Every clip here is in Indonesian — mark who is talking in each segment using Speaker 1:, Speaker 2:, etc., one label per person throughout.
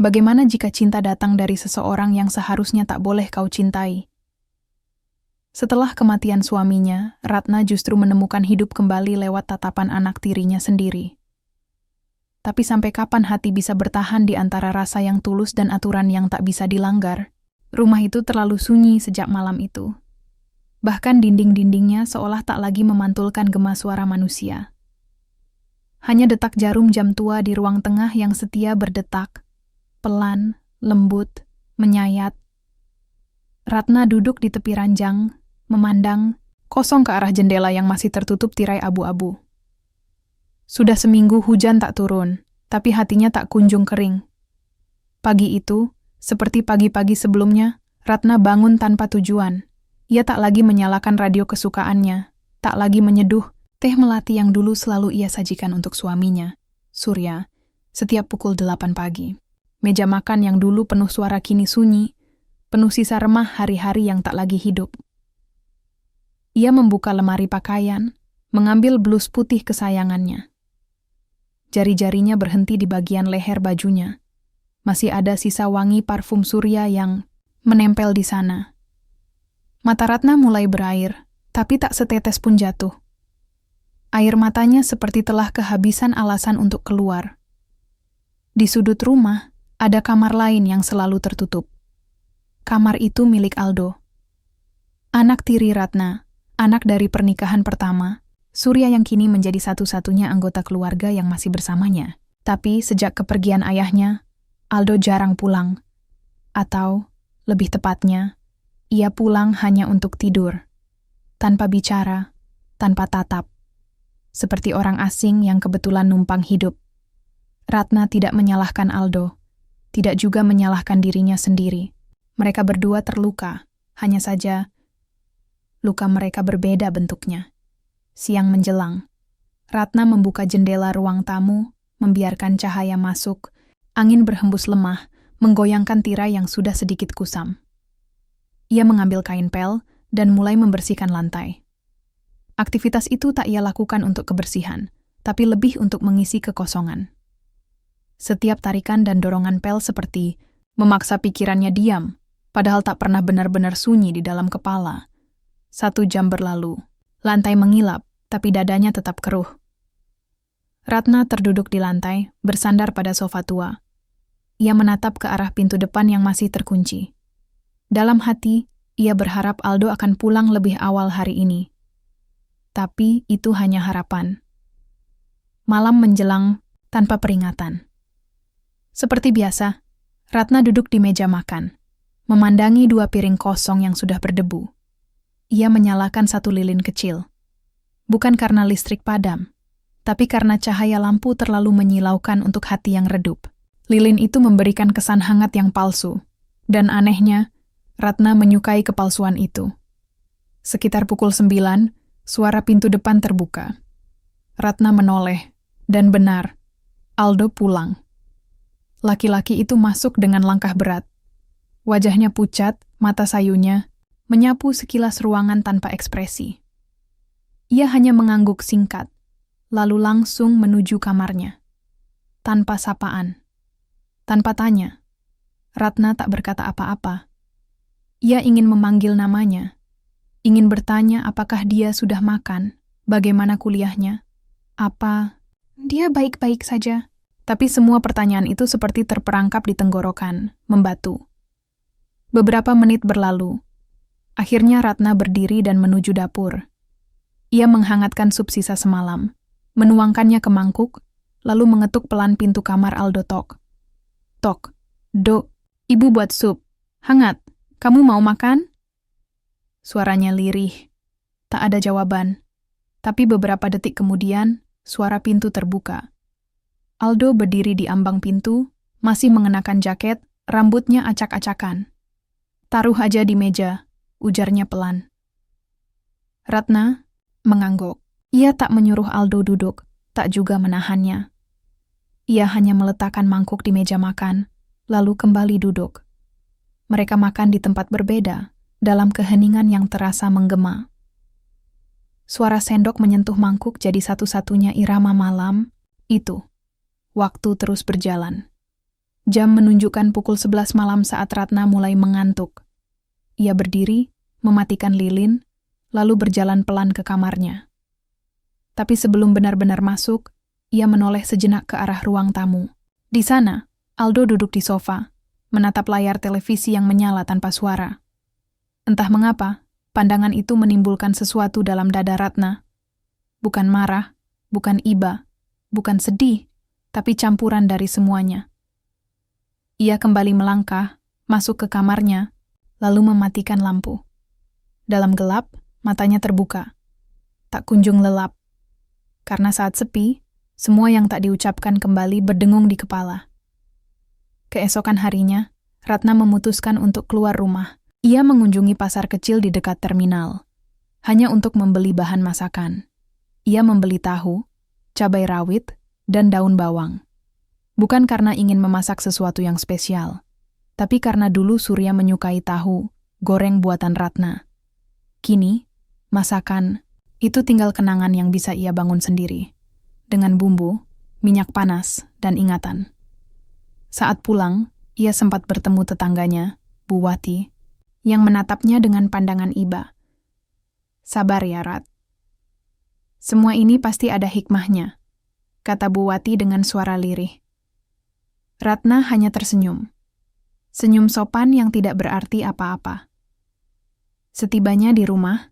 Speaker 1: Bagaimana jika cinta datang dari seseorang yang seharusnya tak boleh kau cintai? Setelah kematian suaminya, Ratna justru menemukan hidup kembali lewat tatapan anak tirinya sendiri. Tapi sampai kapan hati bisa bertahan di antara rasa yang tulus dan aturan yang tak bisa dilanggar? Rumah itu terlalu sunyi sejak malam itu. Bahkan dinding-dindingnya seolah tak lagi memantulkan gema suara manusia. Hanya detak jarum jam tua di ruang tengah yang setia berdetak, pelan, lembut, menyayat. Ratna duduk di tepi ranjang, memandang kosong ke arah jendela yang masih tertutup tirai abu-abu. Sudah seminggu hujan tak turun, tapi hatinya tak kunjung kering. Pagi itu, seperti pagi-pagi sebelumnya, Ratna bangun tanpa tujuan. Ia tak lagi menyalakan radio kesukaannya, tak lagi menyeduh teh melati yang dulu selalu ia sajikan untuk suaminya, Surya, setiap pukul 8 pagi. Meja makan yang dulu penuh suara kini sunyi, penuh sisa remah hari-hari yang tak lagi hidup. Ia membuka lemari pakaian, mengambil blus putih kesayangannya. Jari-jarinya berhenti di bagian leher bajunya. Masih ada sisa wangi parfum Surya yang menempel di sana. Mata Ratna mulai berair, tapi tak setetes pun jatuh. Air matanya seperti telah kehabisan alasan untuk keluar. Di sudut rumah, ada kamar lain yang selalu tertutup. Kamar itu milik Aldo. Anak tiri Ratna, anak dari pernikahan pertama, Surya yang kini menjadi satu-satunya anggota keluarga yang masih bersamanya. Tapi sejak kepergian ayahnya, Aldo jarang pulang. Atau, lebih tepatnya, ia pulang hanya untuk tidur. Tanpa bicara, tanpa tatap. Seperti orang asing yang kebetulan numpang hidup. Ratna tidak menyalahkan Aldo, tidak juga menyalahkan dirinya sendiri. Mereka berdua terluka, hanya saja luka mereka berbeda bentuknya. Siang menjelang, Ratna membuka jendela ruang tamu, membiarkan cahaya masuk, angin berhembus lemah, menggoyangkan tirai yang sudah sedikit kusam. Ia mengambil kain pel dan mulai membersihkan lantai. Aktivitas itu tak ia lakukan untuk kebersihan, tapi lebih untuk mengisi kekosongan. Setiap tarikan dan dorongan pel seperti memaksa pikirannya diam, padahal tak pernah benar-benar sunyi di dalam kepala. 1 jam berlalu, lantai mengilap, tapi dadanya tetap keruh. Ratna terduduk di lantai, bersandar pada sofa tua. Ia menatap ke arah pintu depan yang masih terkunci. Dalam hati, ia berharap Aldo akan pulang lebih awal hari ini. Tapi itu hanya harapan. Malam menjelang tanpa peringatan. Seperti biasa, Ratna duduk di meja makan, memandangi 2 piring kosong yang sudah berdebu. Ia menyalakan 1 lilin kecil. Bukan karena listrik padam, tapi karena cahaya lampu terlalu menyilaukan untuk hati yang redup. Lilin itu memberikan kesan hangat yang palsu, dan anehnya, Ratna menyukai kepalsuan itu. Sekitar pukul 9, suara pintu depan terbuka. Ratna menoleh, dan benar, Aldo pulang. Laki-laki itu masuk dengan langkah berat. Wajahnya pucat, mata sayunya, menyapu sekilas ruangan tanpa ekspresi. Ia hanya mengangguk singkat, lalu langsung menuju kamarnya. Tanpa sapaan, tanpa tanya, Ratna tak berkata apa-apa. Ia ingin memanggil namanya, ingin bertanya apakah dia sudah makan, bagaimana kuliahnya, apa dia baik-baik saja. Tapi semua pertanyaan itu seperti terperangkap di tenggorokan, membatu. Beberapa menit berlalu. Akhirnya Ratna berdiri dan menuju dapur. Ia menghangatkan sup sisa semalam, menuangkannya ke mangkuk, lalu mengetuk pelan pintu kamar Aldo. Tok. Tok. Dok, ibu buat sup. Hangat. Kamu mau makan? Suaranya lirih. Tak ada jawaban. Tapi beberapa detik kemudian, suara pintu terbuka. Aldo berdiri di ambang pintu, masih mengenakan jaket, rambutnya acak-acakan. Taruh aja di meja, ujarnya pelan. Ratna mengangguk. Ia tak menyuruh Aldo duduk, tak juga menahannya. Ia hanya meletakkan mangkuk di meja makan, lalu kembali duduk. Mereka makan di tempat berbeda, dalam keheningan yang terasa menggema. Suara sendok menyentuh mangkuk jadi satu-satunya irama malam, itu. Waktu terus berjalan. Jam menunjukkan pukul 11 malam saat Ratna mulai mengantuk. Ia berdiri, mematikan lilin, lalu berjalan pelan ke kamarnya. Tapi sebelum benar-benar masuk, ia menoleh sejenak ke arah ruang tamu. Di sana, Aldo duduk di sofa, menatap layar televisi yang menyala tanpa suara. Entah mengapa, pandangan itu menimbulkan sesuatu dalam dada Ratna. Bukan marah, bukan iba, bukan sedih, tapi campuran dari semuanya. Ia kembali melangkah, masuk ke kamarnya, lalu mematikan lampu. Dalam gelap, matanya terbuka. Tak kunjung lelap. Karena saat sepi, semua yang tak diucapkan kembali berdengung di kepala. Keesokan harinya, Ratna memutuskan untuk keluar rumah. Ia mengunjungi pasar kecil di dekat terminal, hanya untuk membeli bahan masakan. Ia membeli tahu, cabai rawit, dan daun bawang. Bukan karena ingin memasak sesuatu yang spesial, tapi karena dulu Surya menyukai tahu goreng buatan Ratna. Kini, masakan itu tinggal kenangan yang bisa ia bangun sendiri, dengan bumbu, minyak panas, dan ingatan. Saat pulang, ia sempat bertemu tetangganya, Bu Wati, yang menatapnya dengan pandangan iba. Sabar ya, Rat. Semua ini pasti ada hikmahnya, kata Bu Wati dengan suara lirih. Ratna hanya tersenyum. Senyum sopan yang tidak berarti apa-apa. Setibanya di rumah,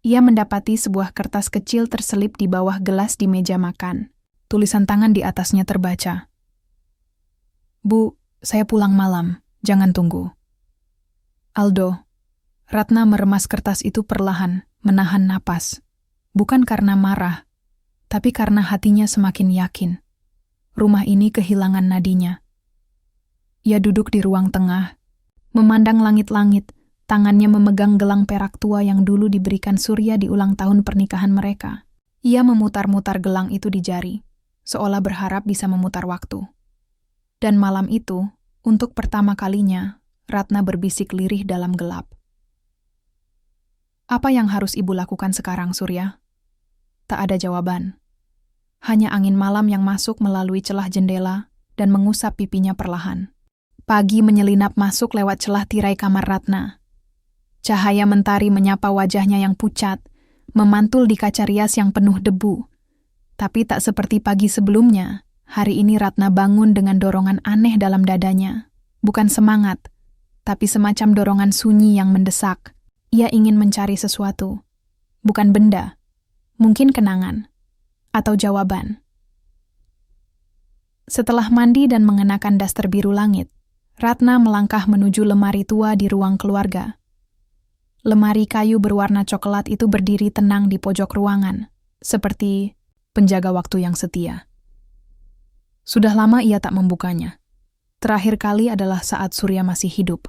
Speaker 1: ia mendapati sebuah kertas kecil terselip di bawah gelas di meja makan. Tulisan tangan di atasnya terbaca. Bu, saya pulang malam, jangan tunggu. Aldo. Ratna meremas kertas itu perlahan, menahan napas. Bukan karena marah, tapi karena hatinya semakin yakin. Rumah ini kehilangan nadinya. Ia duduk di ruang tengah, memandang langit-langit, tangannya memegang gelang perak tua yang dulu diberikan Surya di ulang tahun pernikahan mereka. Ia memutar-mutar gelang itu di jari, seolah berharap bisa memutar waktu. Dan malam itu, untuk pertama kalinya, Ratna berbisik lirih dalam gelap. Apa yang harus ibu lakukan sekarang, Surya? Tak ada jawaban. Hanya angin malam yang masuk melalui celah jendela dan mengusap pipinya perlahan. Pagi menyelinap masuk lewat celah tirai kamar Ratna. Cahaya mentari menyapa wajahnya yang pucat, memantul di kaca rias yang penuh debu. Tapi tak seperti pagi sebelumnya, hari ini Ratna bangun dengan dorongan aneh dalam dadanya. Bukan semangat, tapi semacam dorongan sunyi yang mendesak. Ia ingin mencari sesuatu. Bukan benda, mungkin kenangan, atau jawaban. Setelah mandi dan mengenakan daster biru langit, Ratna melangkah menuju lemari tua di ruang keluarga. Lemari kayu berwarna coklat itu berdiri tenang di pojok ruangan, seperti penjaga waktu yang setia. Sudah lama ia tak membukanya. Terakhir kali adalah saat Surya masih hidup,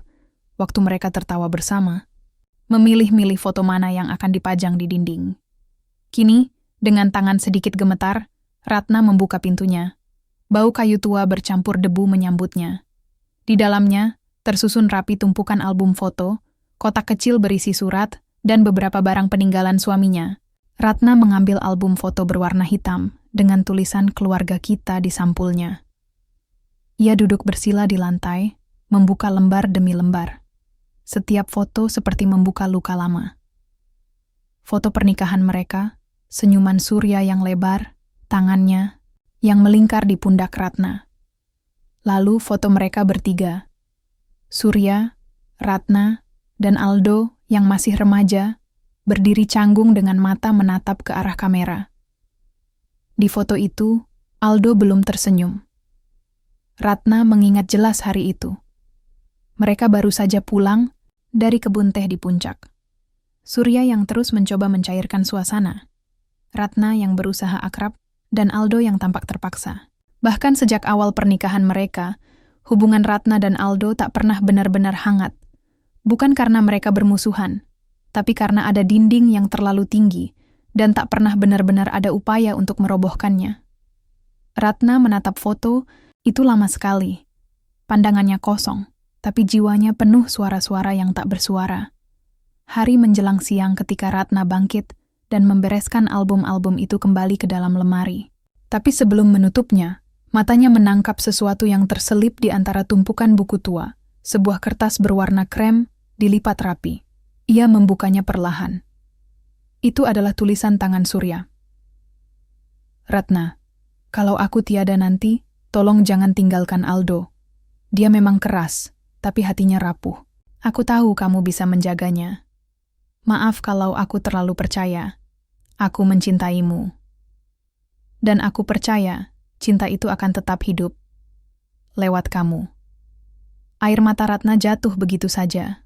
Speaker 1: waktu mereka tertawa bersama, memilih-milih foto mana yang akan dipajang di dinding. Kini, dengan tangan sedikit gemetar, Ratna membuka pintunya. Bau kayu tua bercampur debu menyambutnya. Di dalamnya, tersusun rapi tumpukan album foto, kotak kecil berisi surat, dan beberapa barang peninggalan suaminya. Ratna mengambil album foto berwarna hitam dengan tulisan keluarga kita di sampulnya. Ia duduk bersila di lantai, membuka lembar demi lembar. Setiap foto seperti membuka luka lama. Foto pernikahan mereka, senyuman Surya yang lebar, tangannya yang melingkar di pundak Ratna. Lalu foto mereka bertiga, Surya, Ratna, dan Aldo yang masih remaja, berdiri canggung dengan mata menatap ke arah kamera. Di foto itu, Aldo belum tersenyum. Ratna mengingat jelas hari itu. Mereka baru saja pulang dari kebun teh di puncak. Surya yang terus mencoba mencairkan suasana. Ratna yang berusaha akrab, dan Aldo yang tampak terpaksa. Bahkan sejak awal pernikahan mereka, hubungan Ratna dan Aldo tak pernah benar-benar hangat. Bukan karena mereka bermusuhan, tapi karena ada dinding yang terlalu tinggi dan tak pernah benar-benar ada upaya untuk merobohkannya. Ratna menatap foto itu lama sekali. Pandangannya kosong, tapi jiwanya penuh suara-suara yang tak bersuara. Hari menjelang siang ketika Ratna bangkit dan membereskan album-album itu kembali ke dalam lemari. Tapi sebelum menutupnya, Matanya menangkap sesuatu yang terselip di antara tumpukan buku tua, sebuah kertas berwarna krem, dilipat rapi. Ia membukanya perlahan. Itu adalah tulisan tangan Surya. Ratna, kalau aku tiada nanti, tolong jangan tinggalkan Aldo. Dia memang keras, tapi hatinya rapuh. Aku tahu kamu bisa menjaganya. Maaf kalau aku terlalu percaya. Aku mencintaimu. Dan aku percaya, cinta itu akan tetap hidup. Lewat kamu. Air mata Ratna jatuh begitu saja.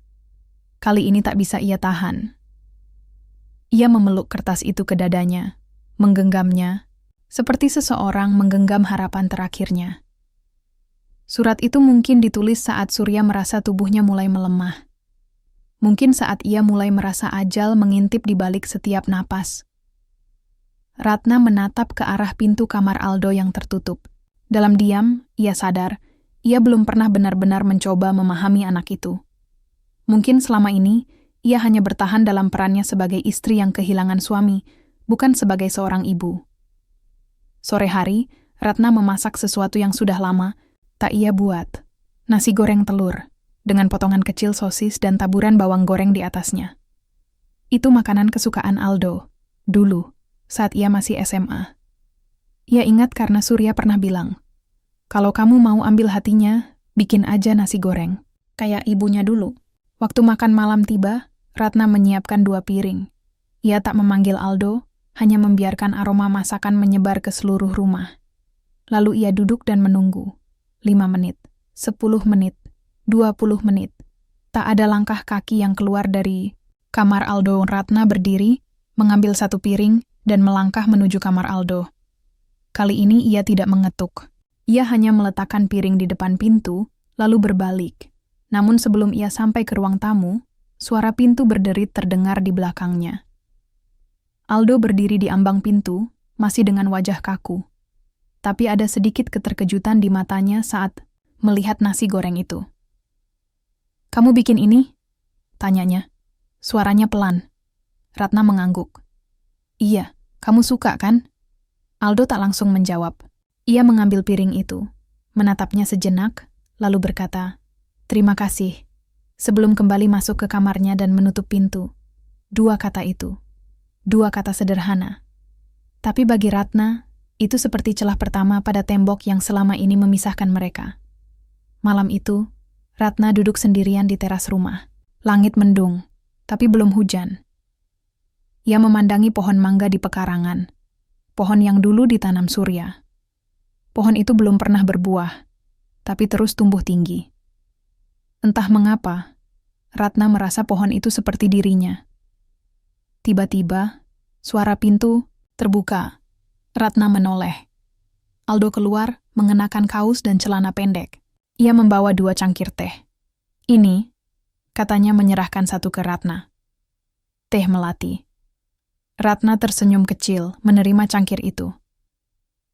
Speaker 1: Kali ini tak bisa ia tahan. Ia memeluk kertas itu ke dadanya, menggenggamnya, seperti seseorang menggenggam harapan terakhirnya. Surat itu mungkin ditulis saat Surya merasa tubuhnya mulai melemah. Mungkin saat ia mulai merasa ajal mengintip di balik setiap napas. Ratna menatap ke arah pintu kamar Aldo yang tertutup. Dalam diam, ia sadar, ia belum pernah benar-benar mencoba memahami anak itu. Mungkin selama ini, ia hanya bertahan dalam perannya sebagai istri yang kehilangan suami, bukan sebagai seorang ibu. Sore hari, Ratna memasak sesuatu yang sudah lama, tak ia buat. Nasi goreng telur, dengan potongan kecil sosis dan taburan bawang goreng di atasnya. Itu makanan kesukaan Aldo, dulu, saat ia masih SMA. Ia ingat karena Surya pernah bilang, kalau kamu mau ambil hatinya, bikin aja nasi goreng. Kayak ibunya dulu. Waktu makan malam tiba, Ratna menyiapkan 2 piring. Ia tak memanggil Aldo, hanya membiarkan aroma masakan menyebar ke seluruh rumah. Lalu ia duduk dan menunggu. 5 menit, 10 menit, 20 menit. Tak ada langkah kaki yang keluar dari kamar Aldo. Ratna berdiri, mengambil 1 piring, dan melangkah menuju kamar Aldo. Kali ini ia tidak mengetuk. Ia hanya meletakkan piring di depan pintu, lalu berbalik. Namun sebelum ia sampai ke ruang tamu, suara pintu berderit terdengar di belakangnya. Aldo berdiri di ambang pintu, masih dengan wajah kaku. Tapi ada sedikit keterkejutan di matanya saat melihat nasi goreng itu. "Kamu bikin ini?" tanyanya. Suaranya pelan. Ratna mengangguk. "Iya, kamu suka kan?" Aldo tak langsung menjawab. Ia mengambil piring itu, menatapnya sejenak, lalu berkata, "Terima kasih." Sebelum kembali masuk ke kamarnya dan menutup pintu. 2 kata itu. 2 kata sederhana. Tapi bagi Ratna, itu seperti celah pertama pada tembok yang selama ini memisahkan mereka. Malam itu, Ratna duduk sendirian di teras rumah. Langit mendung, tapi belum hujan. Ia memandangi pohon mangga di pekarangan, pohon yang dulu ditanam Surya. Pohon itu belum pernah berbuah, tapi terus tumbuh tinggi. Entah mengapa, Ratna merasa pohon itu seperti dirinya. Tiba-tiba, suara pintu terbuka. Ratna menoleh. Aldo keluar, mengenakan kaos dan celana pendek. Ia membawa 2 cangkir teh. "Ini," katanya menyerahkan 1 ke Ratna. "Teh melati." Ratna tersenyum kecil, menerima cangkir itu.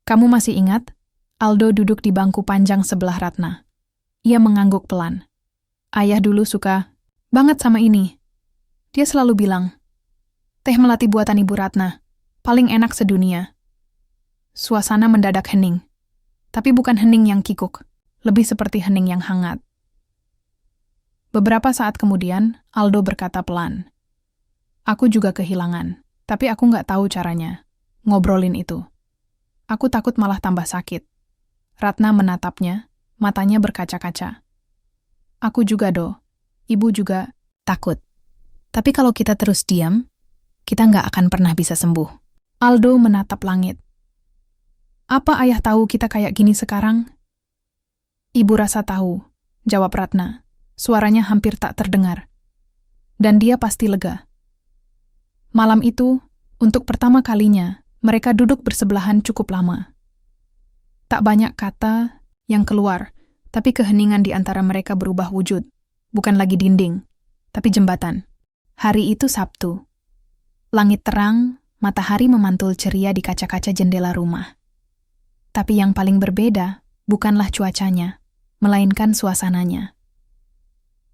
Speaker 1: "Kamu masih ingat?" Aldo duduk di bangku panjang sebelah Ratna. Ia mengangguk pelan. "Ayah dulu suka banget sama ini. Dia selalu bilang, 'Teh melati buatan Ibu Ratna, paling enak sedunia.'" Suasana mendadak hening. Tapi bukan hening yang kikuk, lebih seperti hening yang hangat. Beberapa saat kemudian, Aldo berkata pelan, "Aku juga kehilangan. Tapi aku nggak tahu caranya ngobrolin itu. Aku takut malah tambah sakit." Ratna menatapnya, matanya berkaca-kaca. "Aku juga, Do. Ibu juga takut. Tapi kalau kita terus diam, kita nggak akan pernah bisa sembuh." Aldo menatap langit. "Apa ayah tahu kita kayak gini sekarang?" "Ibu rasa tahu," jawab Ratna. Suaranya hampir tak terdengar. "Dan dia pasti lega." Malam itu, untuk pertama kalinya, mereka duduk bersebelahan cukup lama. Tak banyak kata yang keluar, tapi keheningan di antara mereka berubah wujud. Bukan lagi dinding, tapi jembatan. Hari itu Sabtu. Langit terang, matahari memantul ceria di kaca-kaca jendela rumah. Tapi yang paling berbeda bukanlah cuacanya, melainkan suasananya.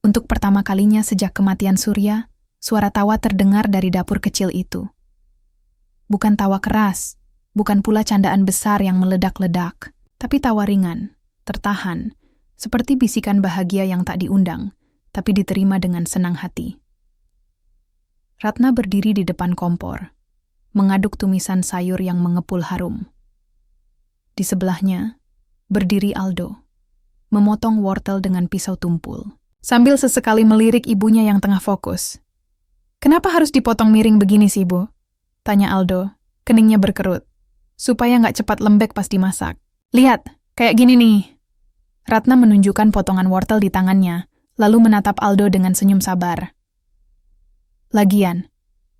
Speaker 1: Untuk pertama kalinya sejak kematian Surya, suara tawa terdengar dari dapur kecil itu. Bukan tawa keras, bukan pula candaan besar yang meledak-ledak, Tapi tawa ringan, tertahan, seperti bisikan bahagia yang tak diundang, tapi diterima dengan senang hati. Ratna berdiri di depan kompor, mengaduk tumisan sayur yang mengepul harum. Di sebelahnya, berdiri Aldo, memotong wortel dengan pisau tumpul, sambil sesekali melirik ibunya yang tengah fokus. "Kenapa harus dipotong miring begini sih, Bu?" tanya Aldo, keningnya berkerut, supaya nggak cepat lembek pas dimasak. "Lihat, kayak gini nih." Ratna menunjukkan potongan wortel di tangannya, lalu menatap Aldo dengan senyum sabar. "Lagian,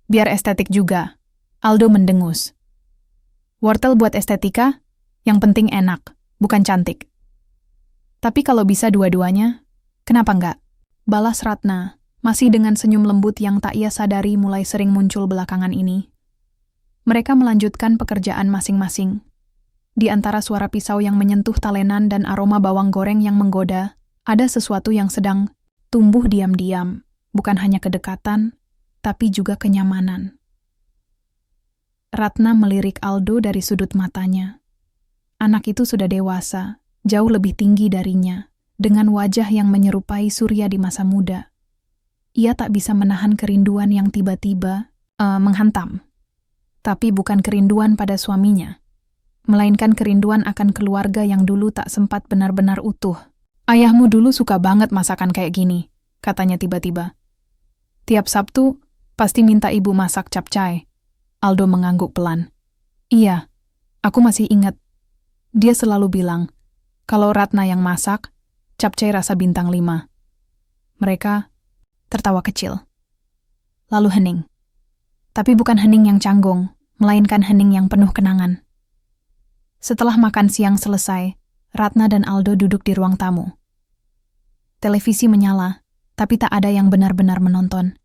Speaker 1: biar estetik juga," Aldo mendengus. "Wortel buat estetika, yang penting enak, bukan cantik. Tapi kalau bisa dua-duanya, kenapa enggak?" Balas Ratna, masih dengan senyum lembut yang tak ia sadari mulai sering muncul belakangan ini. Mereka melanjutkan pekerjaan masing-masing. Di antara suara pisau yang menyentuh talenan dan aroma bawang goreng yang menggoda, ada sesuatu yang sedang tumbuh diam-diam, bukan hanya kedekatan, tapi juga kenyamanan. Ratna melirik Aldo dari sudut matanya. Anak itu sudah dewasa, jauh lebih tinggi darinya, dengan wajah yang menyerupai Surya di masa muda. Ia tak bisa menahan kerinduan yang tiba-tiba menghantam. Tapi bukan kerinduan pada suaminya, melainkan kerinduan akan keluarga yang dulu tak sempat benar-benar utuh. "Ayahmu dulu suka banget masakan kayak gini," katanya tiba-tiba. "Tiap Sabtu, pasti minta ibu masak capcay." Aldo mengangguk pelan. "Iya, aku masih ingat. Dia selalu bilang, kalau Ratna yang masak, capcay rasa bintang 5. Mereka tertawa kecil. Lalu hening. Tapi bukan hening yang canggung, melainkan hening yang penuh kenangan. Setelah makan siang selesai, Ratna dan Aldo duduk di ruang tamu. Televisi menyala, tapi tak ada yang benar-benar menonton.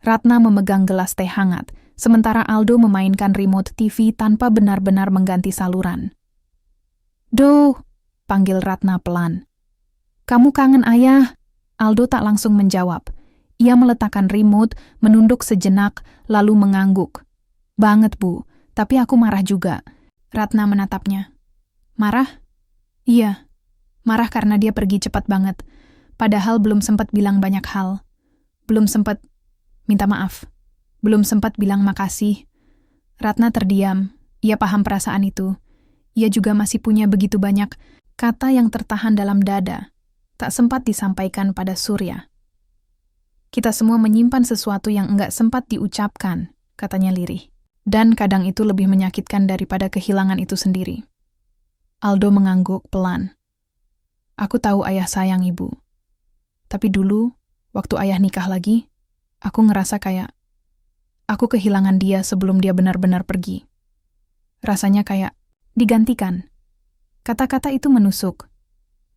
Speaker 1: Ratna memegang gelas teh hangat, sementara Aldo memainkan remote TV tanpa benar-benar mengganti saluran. "Do," panggil Ratna pelan. "Kamu kangen ayah?" Aldo tak langsung menjawab. Ia meletakkan remote, menunduk sejenak, lalu mengangguk. "Banget, Bu, tapi aku marah juga." Ratna menatapnya. "Marah?" "Iya, marah karena dia pergi cepat banget. Padahal belum sempat bilang banyak hal. Belum sempat minta maaf. Belum sempat bilang makasih." Ratna terdiam. Ia paham perasaan itu. Ia juga masih punya begitu banyak kata yang tertahan dalam dada, tak sempat disampaikan pada Surya. "Kita semua menyimpan sesuatu yang enggak sempat diucapkan," katanya lirih. "Dan kadang itu lebih menyakitkan daripada kehilangan itu sendiri." Aldo mengangguk pelan. "Aku tahu ayah sayang ibu. Tapi dulu, waktu ayah nikah lagi, aku ngerasa kayak aku kehilangan dia sebelum dia benar-benar pergi. Rasanya kayak digantikan." Kata-kata itu menusuk.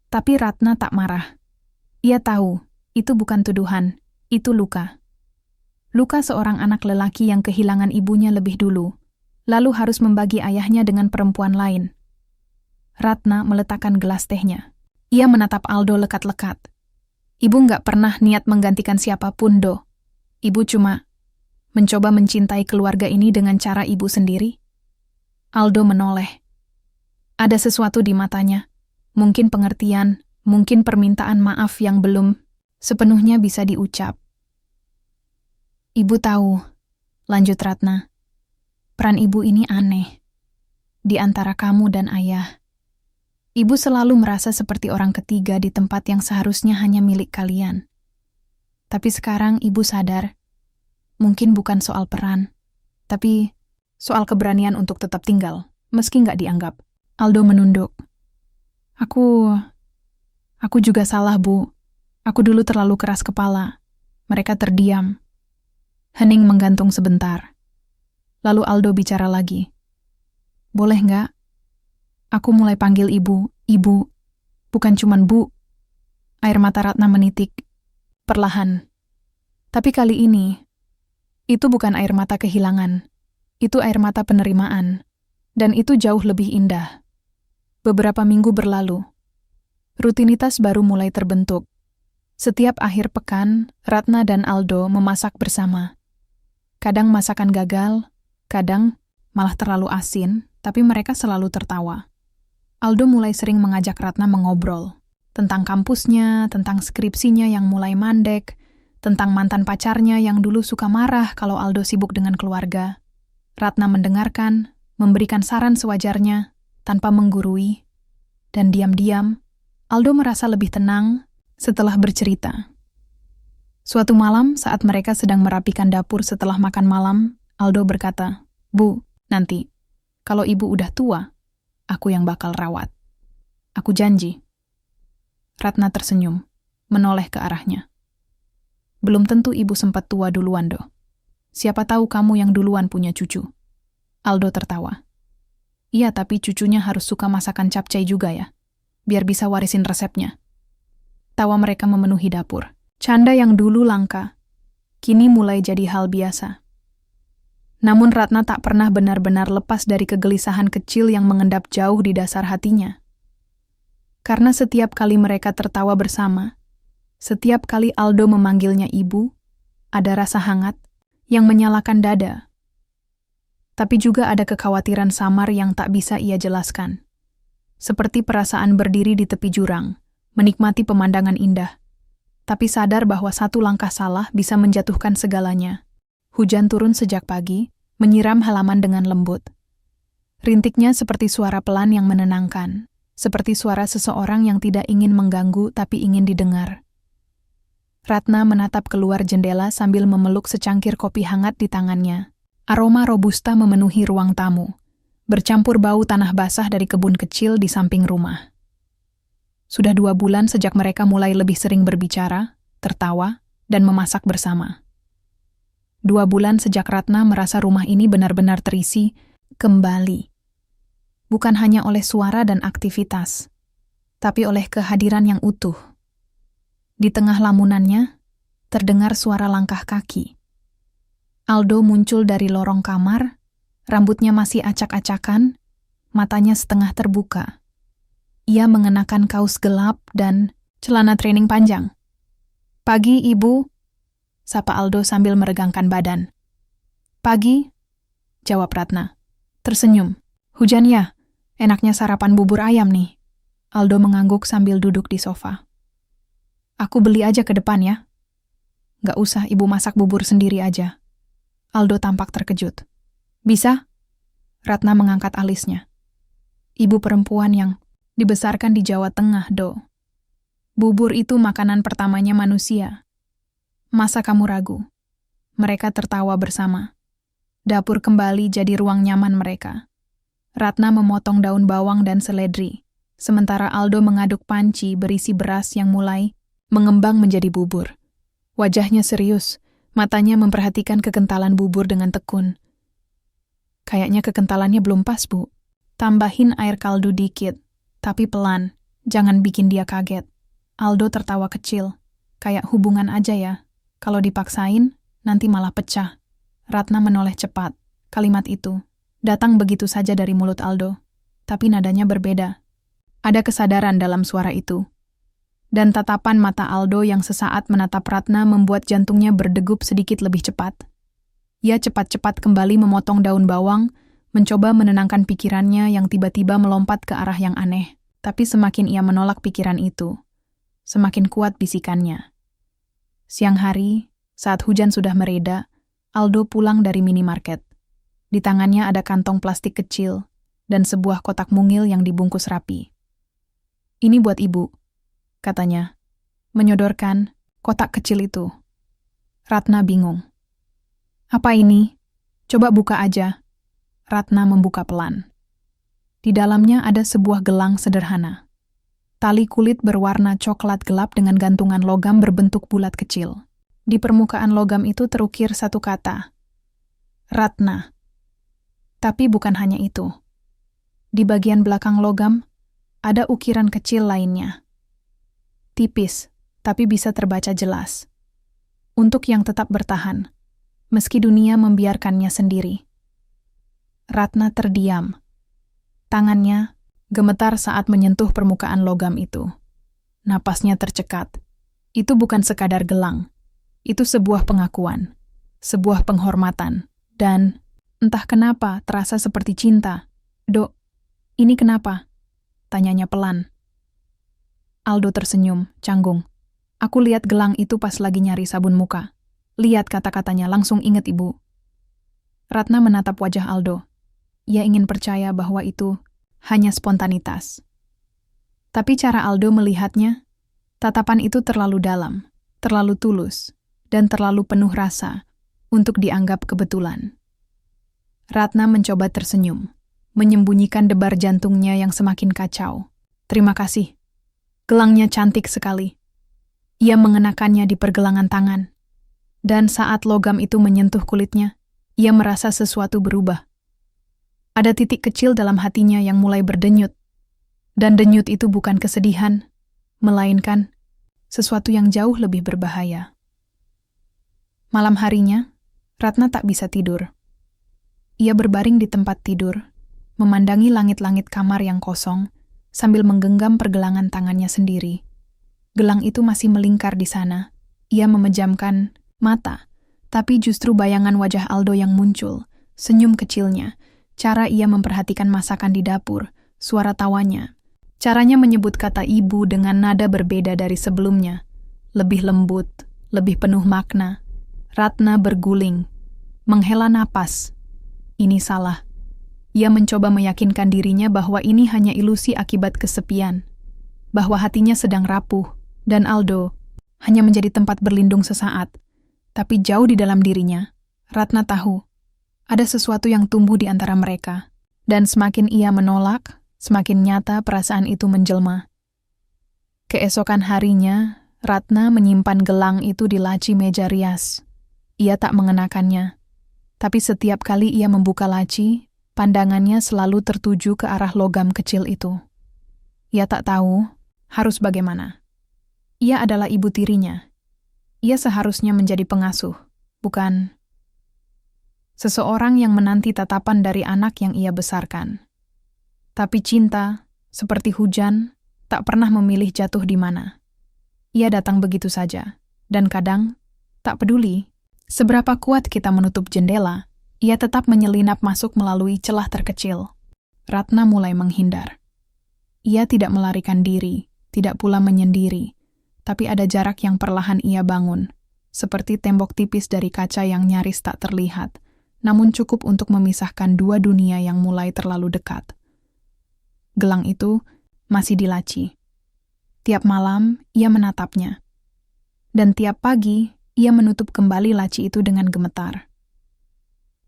Speaker 1: Tapi Ratna tak marah. Ia tahu, itu bukan tuduhan, itu luka. Luka seorang anak lelaki yang kehilangan ibunya lebih dulu, lalu harus membagi ayahnya dengan perempuan lain. Ratna meletakkan gelas tehnya. Ia menatap Aldo lekat-lekat. "Ibu nggak pernah niat menggantikan siapapun, Do. Ibu cuma mencoba mencintai keluarga ini dengan cara ibu sendiri." Aldo menoleh. Ada sesuatu di matanya. Mungkin pengertian, mungkin permintaan maaf yang belum sepenuhnya bisa diucap. "Ibu tahu," lanjut Ratna, "peran ibu ini aneh. Di antara kamu dan ayah. Ibu selalu merasa seperti orang ketiga di tempat yang seharusnya hanya milik kalian. Tapi sekarang ibu sadar, mungkin bukan soal peran, tapi soal keberanian untuk tetap tinggal, meski nggak dianggap." Aldo menunduk. Aku juga salah, Bu. Aku dulu terlalu keras kepala." Mereka terdiam. Hening menggantung sebentar. Lalu Aldo bicara lagi. "Boleh nggak? Aku mulai panggil ibu, ibu. Bukan cuman Bu." Air mata Ratna menitik. Perlahan. Tapi kali ini, itu bukan air mata kehilangan. Itu air mata penerimaan. Dan itu jauh lebih indah. Beberapa minggu berlalu. Rutinitas baru mulai terbentuk. Setiap akhir pekan, Ratna dan Aldo memasak bersama. Kadang masakan gagal, kadang malah terlalu asin, tapi mereka selalu tertawa. Aldo mulai sering mengajak Ratna mengobrol. Tentang kampusnya, tentang skripsinya yang mulai mandek, tentang mantan pacarnya yang dulu suka marah kalau Aldo sibuk dengan keluarga. Ratna mendengarkan, memberikan saran sewajarnya, tanpa menggurui. Dan diam-diam, Aldo merasa lebih tenang setelah bercerita. Suatu malam saat mereka sedang merapikan dapur setelah makan malam, Aldo berkata, "Bu, nanti, kalau ibu udah tua, aku yang bakal rawat. Aku janji." Ratna tersenyum, menoleh ke arahnya. "Belum tentu ibu sempat tua duluan, Do. Siapa tahu kamu yang duluan punya cucu." Aldo tertawa. "Iya, tapi cucunya harus suka masakan capcay juga ya, biar bisa warisin resepnya." Tawa mereka memenuhi dapur. Canda yang dulu langka, kini mulai jadi hal biasa. Namun Ratna tak pernah benar-benar lepas dari kegelisahan kecil yang mengendap jauh di dasar hatinya. Karena setiap kali mereka tertawa bersama, setiap kali Aldo memanggilnya ibu, ada rasa hangat yang menyalakan dada. Tapi juga ada kekhawatiran samar yang tak bisa ia jelaskan. Seperti perasaan berdiri di tepi jurang, menikmati pemandangan indah, tapi sadar bahwa satu langkah salah bisa menjatuhkan segalanya. Hujan turun sejak pagi, menyiram halaman dengan lembut. Rintiknya seperti suara pelan yang menenangkan, seperti suara seseorang yang tidak ingin mengganggu tapi ingin didengar. Ratna menatap keluar jendela sambil memeluk secangkir kopi hangat di tangannya. Aroma robusta memenuhi ruang tamu, bercampur bau tanah basah dari kebun kecil di samping rumah. Sudah 2 bulan sejak mereka mulai lebih sering berbicara, tertawa, dan memasak bersama. 2 bulan sejak Ratna merasa rumah ini benar-benar terisi kembali. Bukan hanya oleh suara dan aktivitas, tapi oleh kehadiran yang utuh. Di tengah lamunannya, terdengar suara langkah kaki. Aldo muncul dari lorong kamar, rambutnya masih acak-acakan, matanya setengah terbuka. Ia mengenakan kaos gelap dan celana training panjang. "Pagi, Ibu," sapa Aldo sambil meregangkan badan. "Pagi," jawab Ratna. Tersenyum. "Hujan ya? Enaknya sarapan bubur ayam nih." Aldo mengangguk sambil duduk di sofa. "Aku beli aja ke depan ya." "Gak usah, Ibu masak bubur sendiri aja." Aldo tampak terkejut. "Bisa?" Ratna mengangkat alisnya. "Ibu perempuan yang dibesarkan di Jawa Tengah, Do. Bubur itu makanan pertamanya manusia. Masa kamu ragu?" Mereka tertawa bersama. Dapur kembali jadi ruang nyaman mereka. Ratna memotong daun bawang dan seledri, sementara Aldo mengaduk panci berisi beras yang mulai mengembang menjadi bubur. Wajahnya serius, matanya memperhatikan kekentalan bubur dengan tekun. "Kayaknya kekentalannya belum pas, Bu. Tambahin air kaldu dikit, tapi pelan, jangan bikin dia kaget." Aldo tertawa kecil. "Kayak hubungan aja ya. Kalau dipaksain, nanti malah pecah." Ratna menoleh cepat. Kalimat itu datang begitu saja dari mulut Aldo, tapi nadanya berbeda. Ada kesadaran dalam suara itu. Dan tatapan mata Aldo yang sesaat menatap Ratna membuat jantungnya berdegup sedikit lebih cepat. Ia cepat-cepat kembali memotong daun bawang, mencoba menenangkan pikirannya yang tiba-tiba melompat ke arah yang aneh. Tapi semakin ia menolak pikiran itu, semakin kuat bisikannya. Siang hari, saat hujan sudah mereda, Aldo pulang dari minimarket. Di tangannya ada kantong plastik kecil dan sebuah kotak mungil yang dibungkus rapi. "Ini buat Ibu," katanya, menyodorkan kotak kecil itu. Ratna bingung. "Apa ini? Coba buka aja." Ratna membuka pelan. Di dalamnya ada sebuah gelang sederhana. Tali kulit berwarna coklat gelap dengan gantungan logam berbentuk bulat kecil. Di permukaan logam itu terukir satu kata, Ratna. Tapi bukan hanya itu. Di bagian belakang logam, ada ukiran kecil lainnya. Tipis, tapi bisa terbaca jelas. Untuk yang tetap bertahan, meski dunia membiarkannya sendiri. Ratna terdiam. Tangannya gemetar saat menyentuh permukaan logam itu. Napasnya tercekat. Itu bukan sekadar gelang. Itu sebuah pengakuan, sebuah penghormatan, dan entah kenapa terasa seperti cinta. "Dok, ini kenapa?" tanyanya pelan. Aldo tersenyum, canggung. Aku lihat gelang itu pas lagi nyari sabun muka. Lihat kata-katanya, langsung inget ibu. Ratna menatap wajah Aldo. Ia ingin percaya bahwa itu hanya spontanitas. Tapi cara Aldo melihatnya, tatapan itu terlalu dalam, terlalu tulus, dan terlalu penuh rasa untuk dianggap kebetulan. Ratna mencoba tersenyum, menyembunyikan debar jantungnya yang semakin kacau. Terima kasih. Gelangnya cantik sekali. Ia mengenakannya di pergelangan tangan. Dan saat logam itu menyentuh kulitnya, ia merasa sesuatu berubah. Ada titik kecil dalam hatinya yang mulai berdenyut. Dan denyut itu bukan kesedihan, melainkan sesuatu yang jauh lebih berbahaya. Malam harinya, Ratna tak bisa tidur. Ia berbaring di tempat tidur, memandangi langit-langit kamar yang kosong, sambil menggenggam pergelangan tangannya sendiri. Gelang itu masih melingkar di sana. Ia memejamkan mata, tapi justru bayangan wajah Aldo yang muncul, senyum kecilnya, cara ia memperhatikan masakan di dapur, suara tawanya, caranya menyebut kata ibu dengan nada berbeda dari sebelumnya, lebih lembut, lebih penuh makna. Ratna berguling, menghela napas. Ini salah. Ia mencoba meyakinkan dirinya bahwa ini hanya ilusi akibat kesepian, bahwa hatinya sedang rapuh, dan Aldo hanya menjadi tempat berlindung sesaat. Tapi jauh di dalam dirinya, Ratna tahu, ada sesuatu yang tumbuh di antara mereka, dan semakin ia menolak, semakin nyata perasaan itu menjelma. Keesokan harinya, Ratna menyimpan gelang itu di laci meja rias. Ia tak mengenakannya, tapi setiap kali ia membuka laci, pandangannya selalu tertuju ke arah logam kecil itu. Ia tak tahu harus bagaimana. Ia adalah ibu tirinya. Ia seharusnya menjadi pengasuh, bukan seseorang yang menanti tatapan dari anak yang ia besarkan. Tapi cinta, seperti hujan, tak pernah memilih jatuh di mana. Ia datang begitu saja, dan kadang, tak peduli, seberapa kuat kita menutup jendela, ia tetap menyelinap masuk melalui celah terkecil. Ratna mulai menghindar. Ia tidak melarikan diri, tidak pula menyendiri, tapi ada jarak yang perlahan ia bangun, seperti tembok tipis dari kaca yang nyaris tak terlihat, namun cukup untuk memisahkan dua dunia yang mulai terlalu dekat. Gelang itu masih di laci. Tiap malam ia menatapnya. Dan tiap pagi ia menutup kembali laci itu dengan gemetar.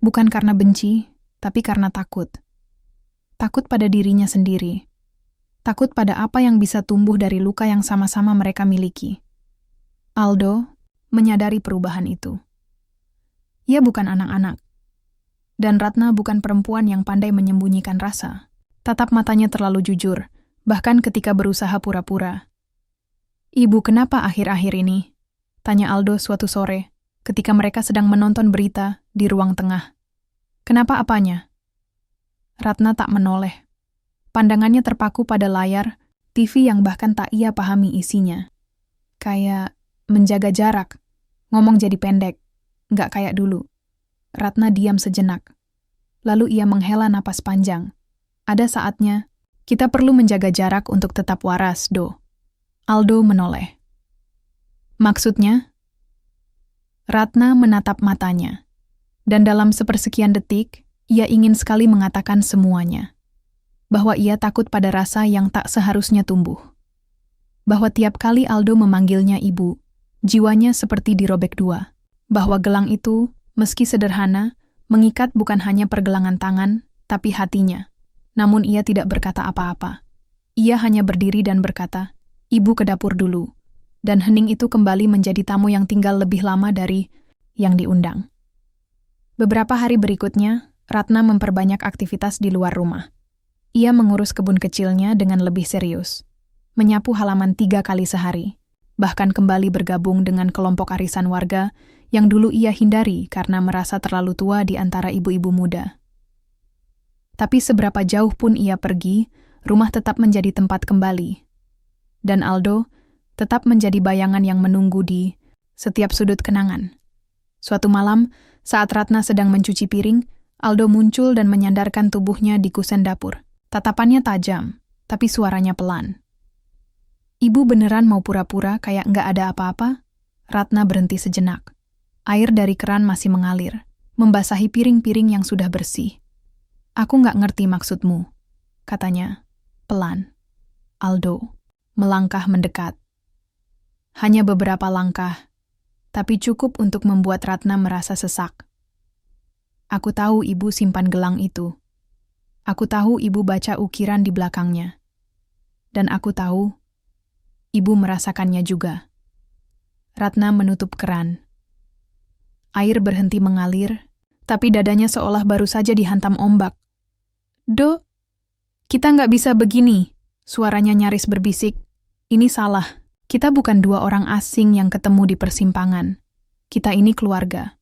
Speaker 1: Bukan karena benci, tapi karena takut. Takut pada dirinya sendiri. Takut pada apa yang bisa tumbuh dari luka yang sama-sama mereka miliki. Aldo menyadari perubahan itu. Ia bukan anak-anak. Dan Ratna bukan perempuan yang pandai menyembunyikan rasa. Tatap matanya terlalu jujur, bahkan ketika berusaha pura-pura. "Ibu, kenapa akhir-akhir ini?" tanya Aldo suatu sore, ketika mereka sedang menonton berita di ruang tengah. "Kenapa apanya?" Ratna tak menoleh. Pandangannya terpaku pada layar TV yang bahkan tak ia pahami isinya. Kayak menjaga jarak, ngomong jadi pendek, nggak kayak dulu. Ratna diam sejenak. Lalu ia menghela napas panjang. "Ada saatnya, kita perlu menjaga jarak untuk tetap waras, Do." Aldo menoleh. "Maksudnya?" Ratna menatap matanya. Dan dalam sepersekian detik, ia ingin sekali mengatakan semuanya. Bahwa ia takut pada rasa yang tak seharusnya tumbuh. Bahwa tiap kali Aldo memanggilnya ibu, jiwanya seperti dirobek dua. Bahwa gelang itu, meski sederhana, mengikat bukan hanya pergelangan tangan, tapi hatinya. Namun ia tidak berkata apa-apa. Ia hanya berdiri dan berkata, "Ibu ke dapur dulu." Dan hening itu kembali menjadi tamu yang tinggal lebih lama dari yang diundang. Beberapa hari berikutnya, Ratna memperbanyak aktivitas di luar rumah. Ia mengurus kebun kecilnya dengan lebih serius. Menyapu halaman 3 kali sehari. Bahkan kembali bergabung dengan kelompok arisan warga yang dulu ia hindari karena merasa terlalu tua di antara ibu-ibu muda. Tapi seberapa jauh pun ia pergi, rumah tetap menjadi tempat kembali. Dan Aldo tetap menjadi bayangan yang menunggu di setiap sudut kenangan. Suatu malam, saat Ratna sedang mencuci piring, Aldo muncul dan menyandarkan tubuhnya di kusen dapur. Tatapannya tajam, tapi suaranya pelan. Ibu beneran mau pura-pura kayak nggak ada apa-apa? Ratna berhenti sejenak. Air dari keran masih mengalir, membasahi piring-piring yang sudah bersih. Aku nggak ngerti maksudmu, katanya, pelan. Aldo melangkah mendekat. Hanya beberapa langkah, tapi cukup untuk membuat Ratna merasa sesak. Aku tahu ibu simpan gelang itu. Aku tahu ibu baca ukiran di belakangnya. Dan aku tahu, ibu merasakannya juga. Ratna menutup keran. Air berhenti mengalir, tapi dadanya seolah baru saja dihantam ombak. "Do, kita nggak bisa begini," suaranya nyaris berbisik. "Ini salah. Kita bukan dua orang asing yang ketemu di persimpangan. Kita ini keluarga."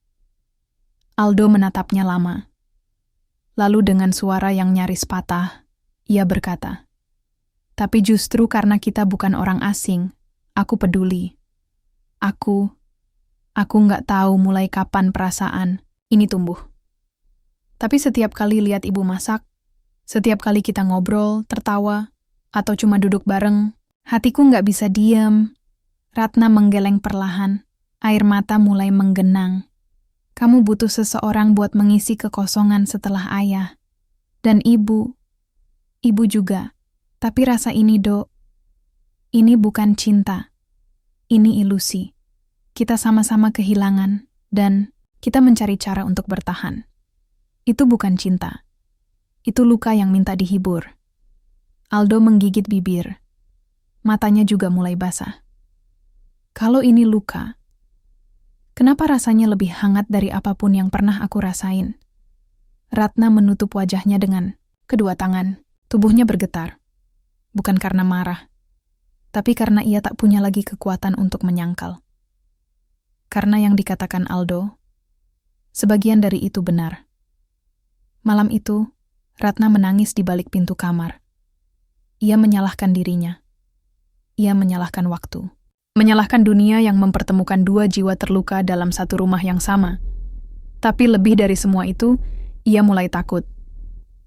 Speaker 1: Aldo menatapnya lama. Lalu dengan suara yang nyaris patah, ia berkata, "Tapi justru karena kita bukan orang asing, aku peduli. Aku nggak tahu mulai kapan perasaan ini tumbuh. Tapi setiap kali lihat ibu masak, setiap kali kita ngobrol, tertawa, atau cuma duduk bareng, hatiku nggak bisa diam." Ratna menggeleng perlahan, air mata mulai menggenang. "Kamu butuh seseorang buat mengisi kekosongan setelah ayah. Dan ibu juga. Tapi rasa ini, Do, ini bukan cinta. Ini ilusi. Kita sama-sama kehilangan, dan kita mencari cara untuk bertahan. Itu bukan cinta. Itu luka yang minta dihibur." Aldo menggigit bibir. Matanya juga mulai basah. "Kalau ini luka, kenapa rasanya lebih hangat dari apapun yang pernah aku rasain?" Ratna menutup wajahnya dengan kedua tangan. Tubuhnya bergetar. Bukan karena marah, tapi karena ia tak punya lagi kekuatan untuk menyangkal. Karena yang dikatakan Aldo, sebagian dari itu benar. Malam itu, Ratna menangis di balik pintu kamar. Ia menyalahkan dirinya. Ia menyalahkan waktu. Menyalahkan dunia yang mempertemukan dua jiwa terluka dalam satu rumah yang sama. Tapi lebih dari semua itu, ia mulai takut.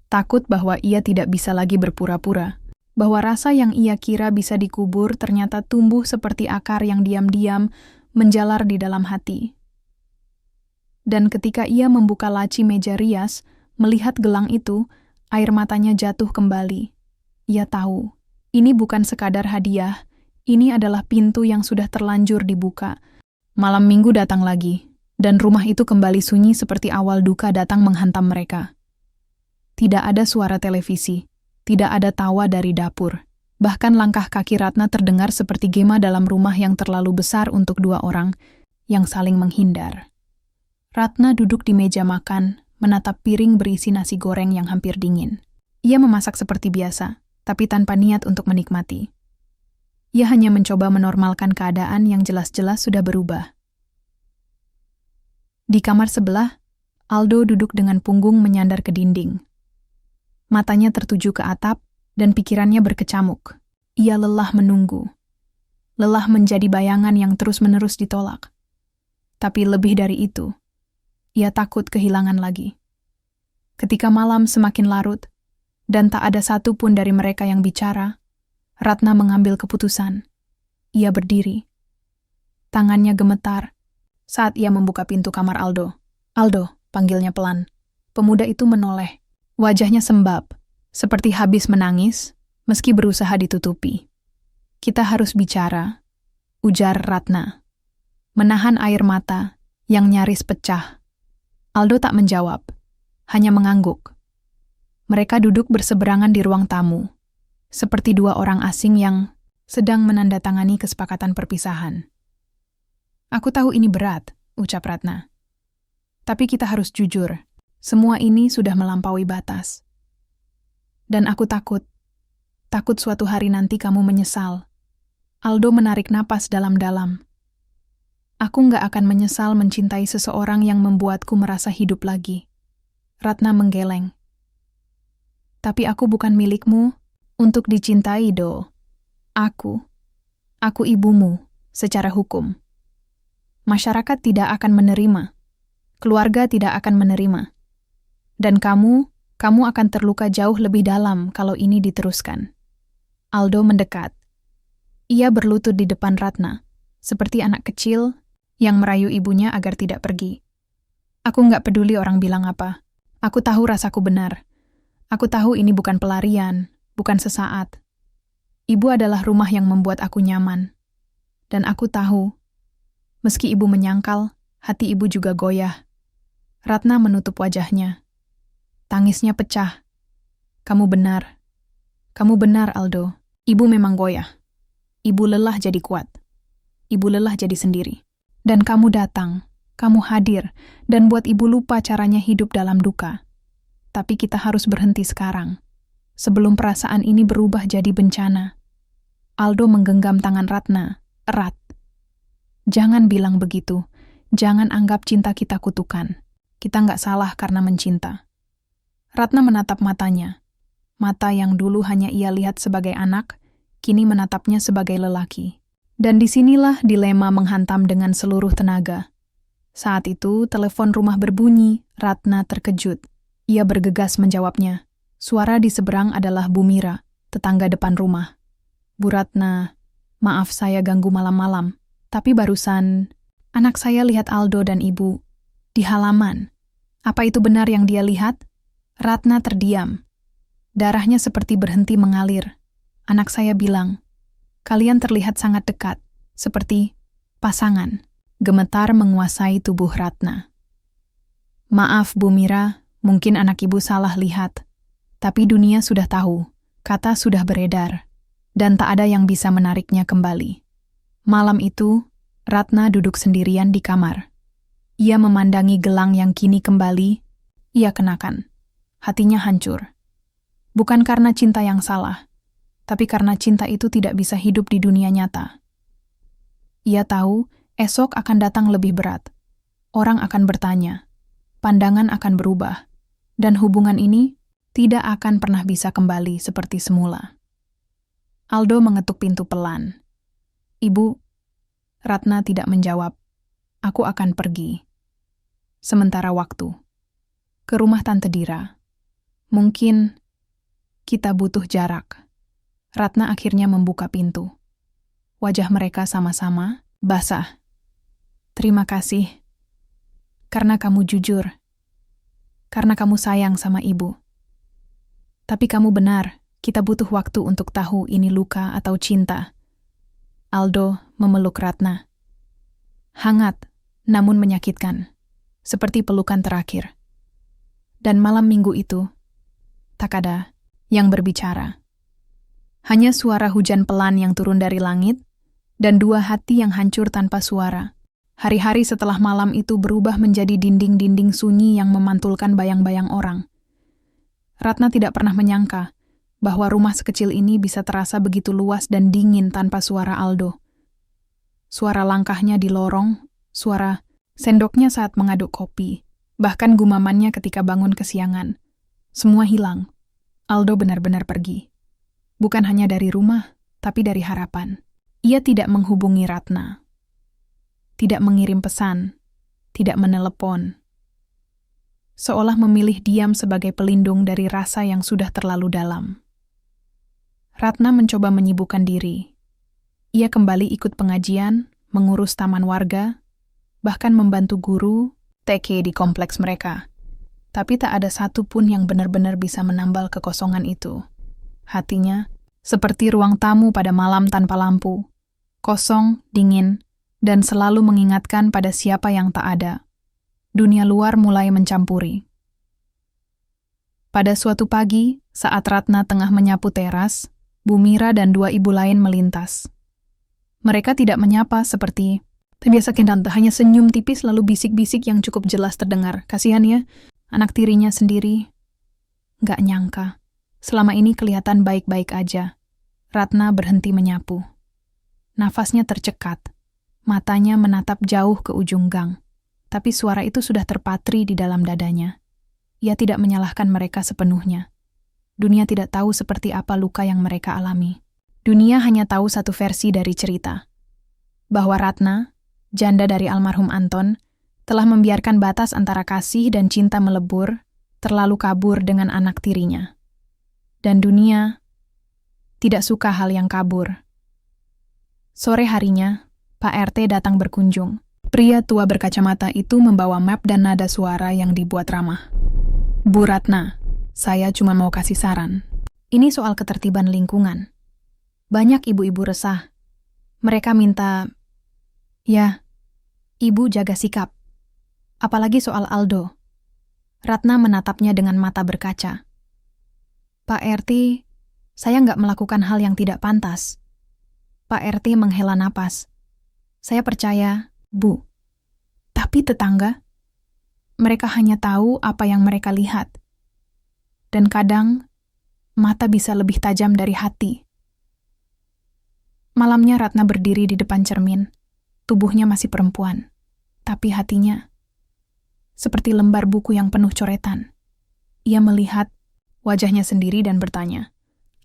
Speaker 1: Takut bahwa ia tidak bisa lagi berpura-pura. Bahwa rasa yang ia kira bisa dikubur ternyata tumbuh seperti akar yang diam-diam menjalar di dalam hati. Dan ketika ia membuka laci meja rias, melihat gelang itu, air matanya jatuh kembali. Ia tahu, ini bukan sekadar hadiah, ini adalah pintu yang sudah terlanjur dibuka. Malam minggu datang lagi, dan rumah itu kembali sunyi seperti awal duka datang menghantam mereka. Tidak ada suara televisi, tidak ada tawa dari dapur. Bahkan langkah kaki Ratna terdengar seperti gema dalam rumah yang terlalu besar untuk dua orang yang saling menghindar. Ratna duduk di meja makan, menatap piring berisi nasi goreng yang hampir dingin. Ia memasak seperti biasa, tapi tanpa niat untuk menikmati. Ia hanya mencoba menormalkan keadaan yang jelas-jelas sudah berubah. Di kamar sebelah, Aldo duduk dengan punggung menyandar ke dinding. Matanya tertuju ke atap, dan pikirannya berkecamuk. Ia lelah menunggu. Lelah menjadi bayangan yang terus-menerus ditolak. Tapi lebih dari itu, ia takut kehilangan lagi. Ketika malam semakin larut, dan tak ada satu pun dari mereka yang bicara, Ratna mengambil keputusan. Ia berdiri. Tangannya gemetar saat ia membuka pintu kamar Aldo. "Aldo," panggilnya pelan. Pemuda itu menoleh. Wajahnya sembab, seperti habis menangis, meski berusaha ditutupi. "Kita harus bicara," ujar Ratna. Menahan air mata yang nyaris pecah. Aldo tak menjawab, hanya mengangguk. Mereka duduk berseberangan di ruang tamu, seperti dua orang asing yang sedang menandatangani kesepakatan perpisahan. "Aku tahu ini berat," ucap Ratna. "Tapi kita harus jujur. Semua ini sudah melampaui batas. Dan aku takut suatu hari nanti kamu menyesal." Aldo menarik napas dalam-dalam. "Aku nggak akan menyesal mencintai seseorang yang membuatku merasa hidup lagi." Ratna menggeleng. "Tapi aku bukan milikmu untuk dicintai, Do. Aku ibumu secara hukum. Masyarakat tidak akan menerima. Keluarga tidak akan menerima. Dan kamu akan terluka jauh lebih dalam kalau ini diteruskan." Aldo mendekat. Ia berlutut di depan Ratna, seperti anak kecil yang merayu ibunya agar tidak pergi. Aku nggak peduli orang bilang apa. Aku tahu rasaku benar. Aku tahu ini bukan pelarian, bukan sesaat. Ibu adalah rumah yang membuat aku nyaman. Dan aku tahu, meski ibu menyangkal, hati ibu juga goyah. Ratna menutup wajahnya. Tangisnya pecah. Kamu benar. Kamu benar, Aldo. Ibu memang goyah. Ibu lelah jadi kuat. Ibu lelah jadi sendiri. Dan kamu datang, kamu hadir, dan buat ibu lupa caranya hidup dalam duka. Tapi kita harus berhenti sekarang, sebelum perasaan ini berubah jadi bencana. Aldo menggenggam tangan Ratna, erat. Jangan bilang begitu. Jangan anggap cinta kita kutukan. Kita nggak salah karena mencinta. Ratna menatap matanya. Mata yang dulu hanya ia lihat sebagai anak, kini menatapnya sebagai lelaki. Dan disinilah dilema menghantam dengan seluruh tenaga. Saat itu, telepon rumah berbunyi. Ratna terkejut. Ia bergegas menjawabnya. Suara di seberang adalah Bu Mira, tetangga depan rumah. Bu Ratna, maaf saya ganggu malam-malam, tapi barusan anak saya lihat Aldo dan ibu di halaman. Apa itu benar yang dia lihat? Ratna terdiam. Darahnya seperti berhenti mengalir. Anak saya bilang, kalian terlihat sangat dekat, seperti pasangan. Gemetar menguasai tubuh Ratna. Maaf Bu Mira, mungkin anak ibu salah lihat. Tapi dunia sudah tahu, kata sudah beredar, dan tak ada yang bisa menariknya kembali. Malam itu, Ratna duduk sendirian di kamar. Ia memandangi gelang yang kini kembali, ia kenakan. Hatinya hancur. Bukan karena cinta yang salah, tapi karena cinta itu tidak bisa hidup di dunia nyata. Ia tahu, esok akan datang lebih berat. Orang akan bertanya, pandangan akan berubah, dan hubungan ini tidak akan pernah bisa kembali seperti semula. Aldo mengetuk pintu pelan. Ibu, Ratna tidak menjawab. Aku akan pergi. Sementara waktu. Ke rumah Tante Dira. Mungkin kita butuh jarak. Ratna akhirnya membuka pintu. Wajah mereka sama-sama basah. Terima kasih. Karena kamu jujur. Karena kamu sayang sama ibu. Tapi kamu benar, kita butuh waktu untuk tahu ini luka atau cinta. Aldo memeluk Ratna. Hangat, namun menyakitkan. Seperti pelukan terakhir. Dan malam minggu itu, tak ada yang berbicara. Hanya suara hujan pelan yang turun dari langit, dan dua hati yang hancur tanpa suara. Hari-hari setelah malam itu berubah menjadi dinding-dinding sunyi yang memantulkan bayang-bayang orang. Ratna tidak pernah menyangka bahwa rumah sekecil ini bisa terasa begitu luas dan dingin tanpa suara Aldo. Suara langkahnya di lorong, suara sendoknya saat mengaduk kopi, bahkan gumamannya ketika bangun kesiangan. Semua hilang. Aldo benar-benar pergi. Bukan hanya dari rumah, tapi dari harapan. Ia tidak menghubungi Ratna. Tidak mengirim pesan. Tidak menelepon. Seolah memilih diam sebagai pelindung dari rasa yang sudah terlalu dalam. Ratna mencoba menyibukkan diri. Ia kembali ikut pengajian, mengurus taman warga, bahkan membantu guru TK di kompleks mereka. Tapi tak ada satu pun yang benar-benar bisa menambal kekosongan itu. Hatinya seperti ruang tamu pada malam tanpa lampu. Kosong, dingin, dan selalu mengingatkan pada siapa yang tak ada. Dunia luar mulai mencampuri. Pada suatu pagi, saat Ratna tengah menyapu teras, Bu Mira dan dua ibu lain melintas. Mereka tidak menyapa seperti terbiasa Tante, hanya senyum tipis lalu bisik-bisik yang cukup jelas terdengar. Kasihan ya, anak tirinya sendiri. Gak nyangka, selama ini kelihatan baik-baik aja. Ratna berhenti menyapu. Nafasnya tercekat. Matanya menatap jauh ke ujung gang. Tapi suara itu sudah terpatri di dalam dadanya. Ia tidak menyalahkan mereka sepenuhnya. Dunia tidak tahu seperti apa luka yang mereka alami. Dunia hanya tahu satu versi dari cerita. Bahwa Ratna, janda dari almarhum Anton, telah membiarkan batas antara kasih dan cinta melebur, terlalu kabur dengan anak tirinya. Dan dunia tidak suka hal yang kabur. Sore harinya, Pak RT datang berkunjung. Pria tua berkacamata itu membawa map dan nada suara yang dibuat ramah. Bu Ratna, saya cuma mau kasih saran. Ini soal ketertiban lingkungan. Banyak ibu-ibu resah. Mereka minta, ya, ibu jaga sikap. Apalagi soal Aldo. Ratna menatapnya dengan mata berkaca. Pak RT, saya nggak melakukan hal yang tidak pantas. Pak RT menghela napas. Saya percaya, Bu. Tapi tetangga, mereka hanya tahu apa yang mereka lihat. Dan kadang, mata bisa lebih tajam dari hati. Malamnya Ratna berdiri di depan cermin. Tubuhnya masih perempuan, tapi hatinya seperti lembar buku yang penuh coretan. Ia melihat wajahnya sendiri dan bertanya,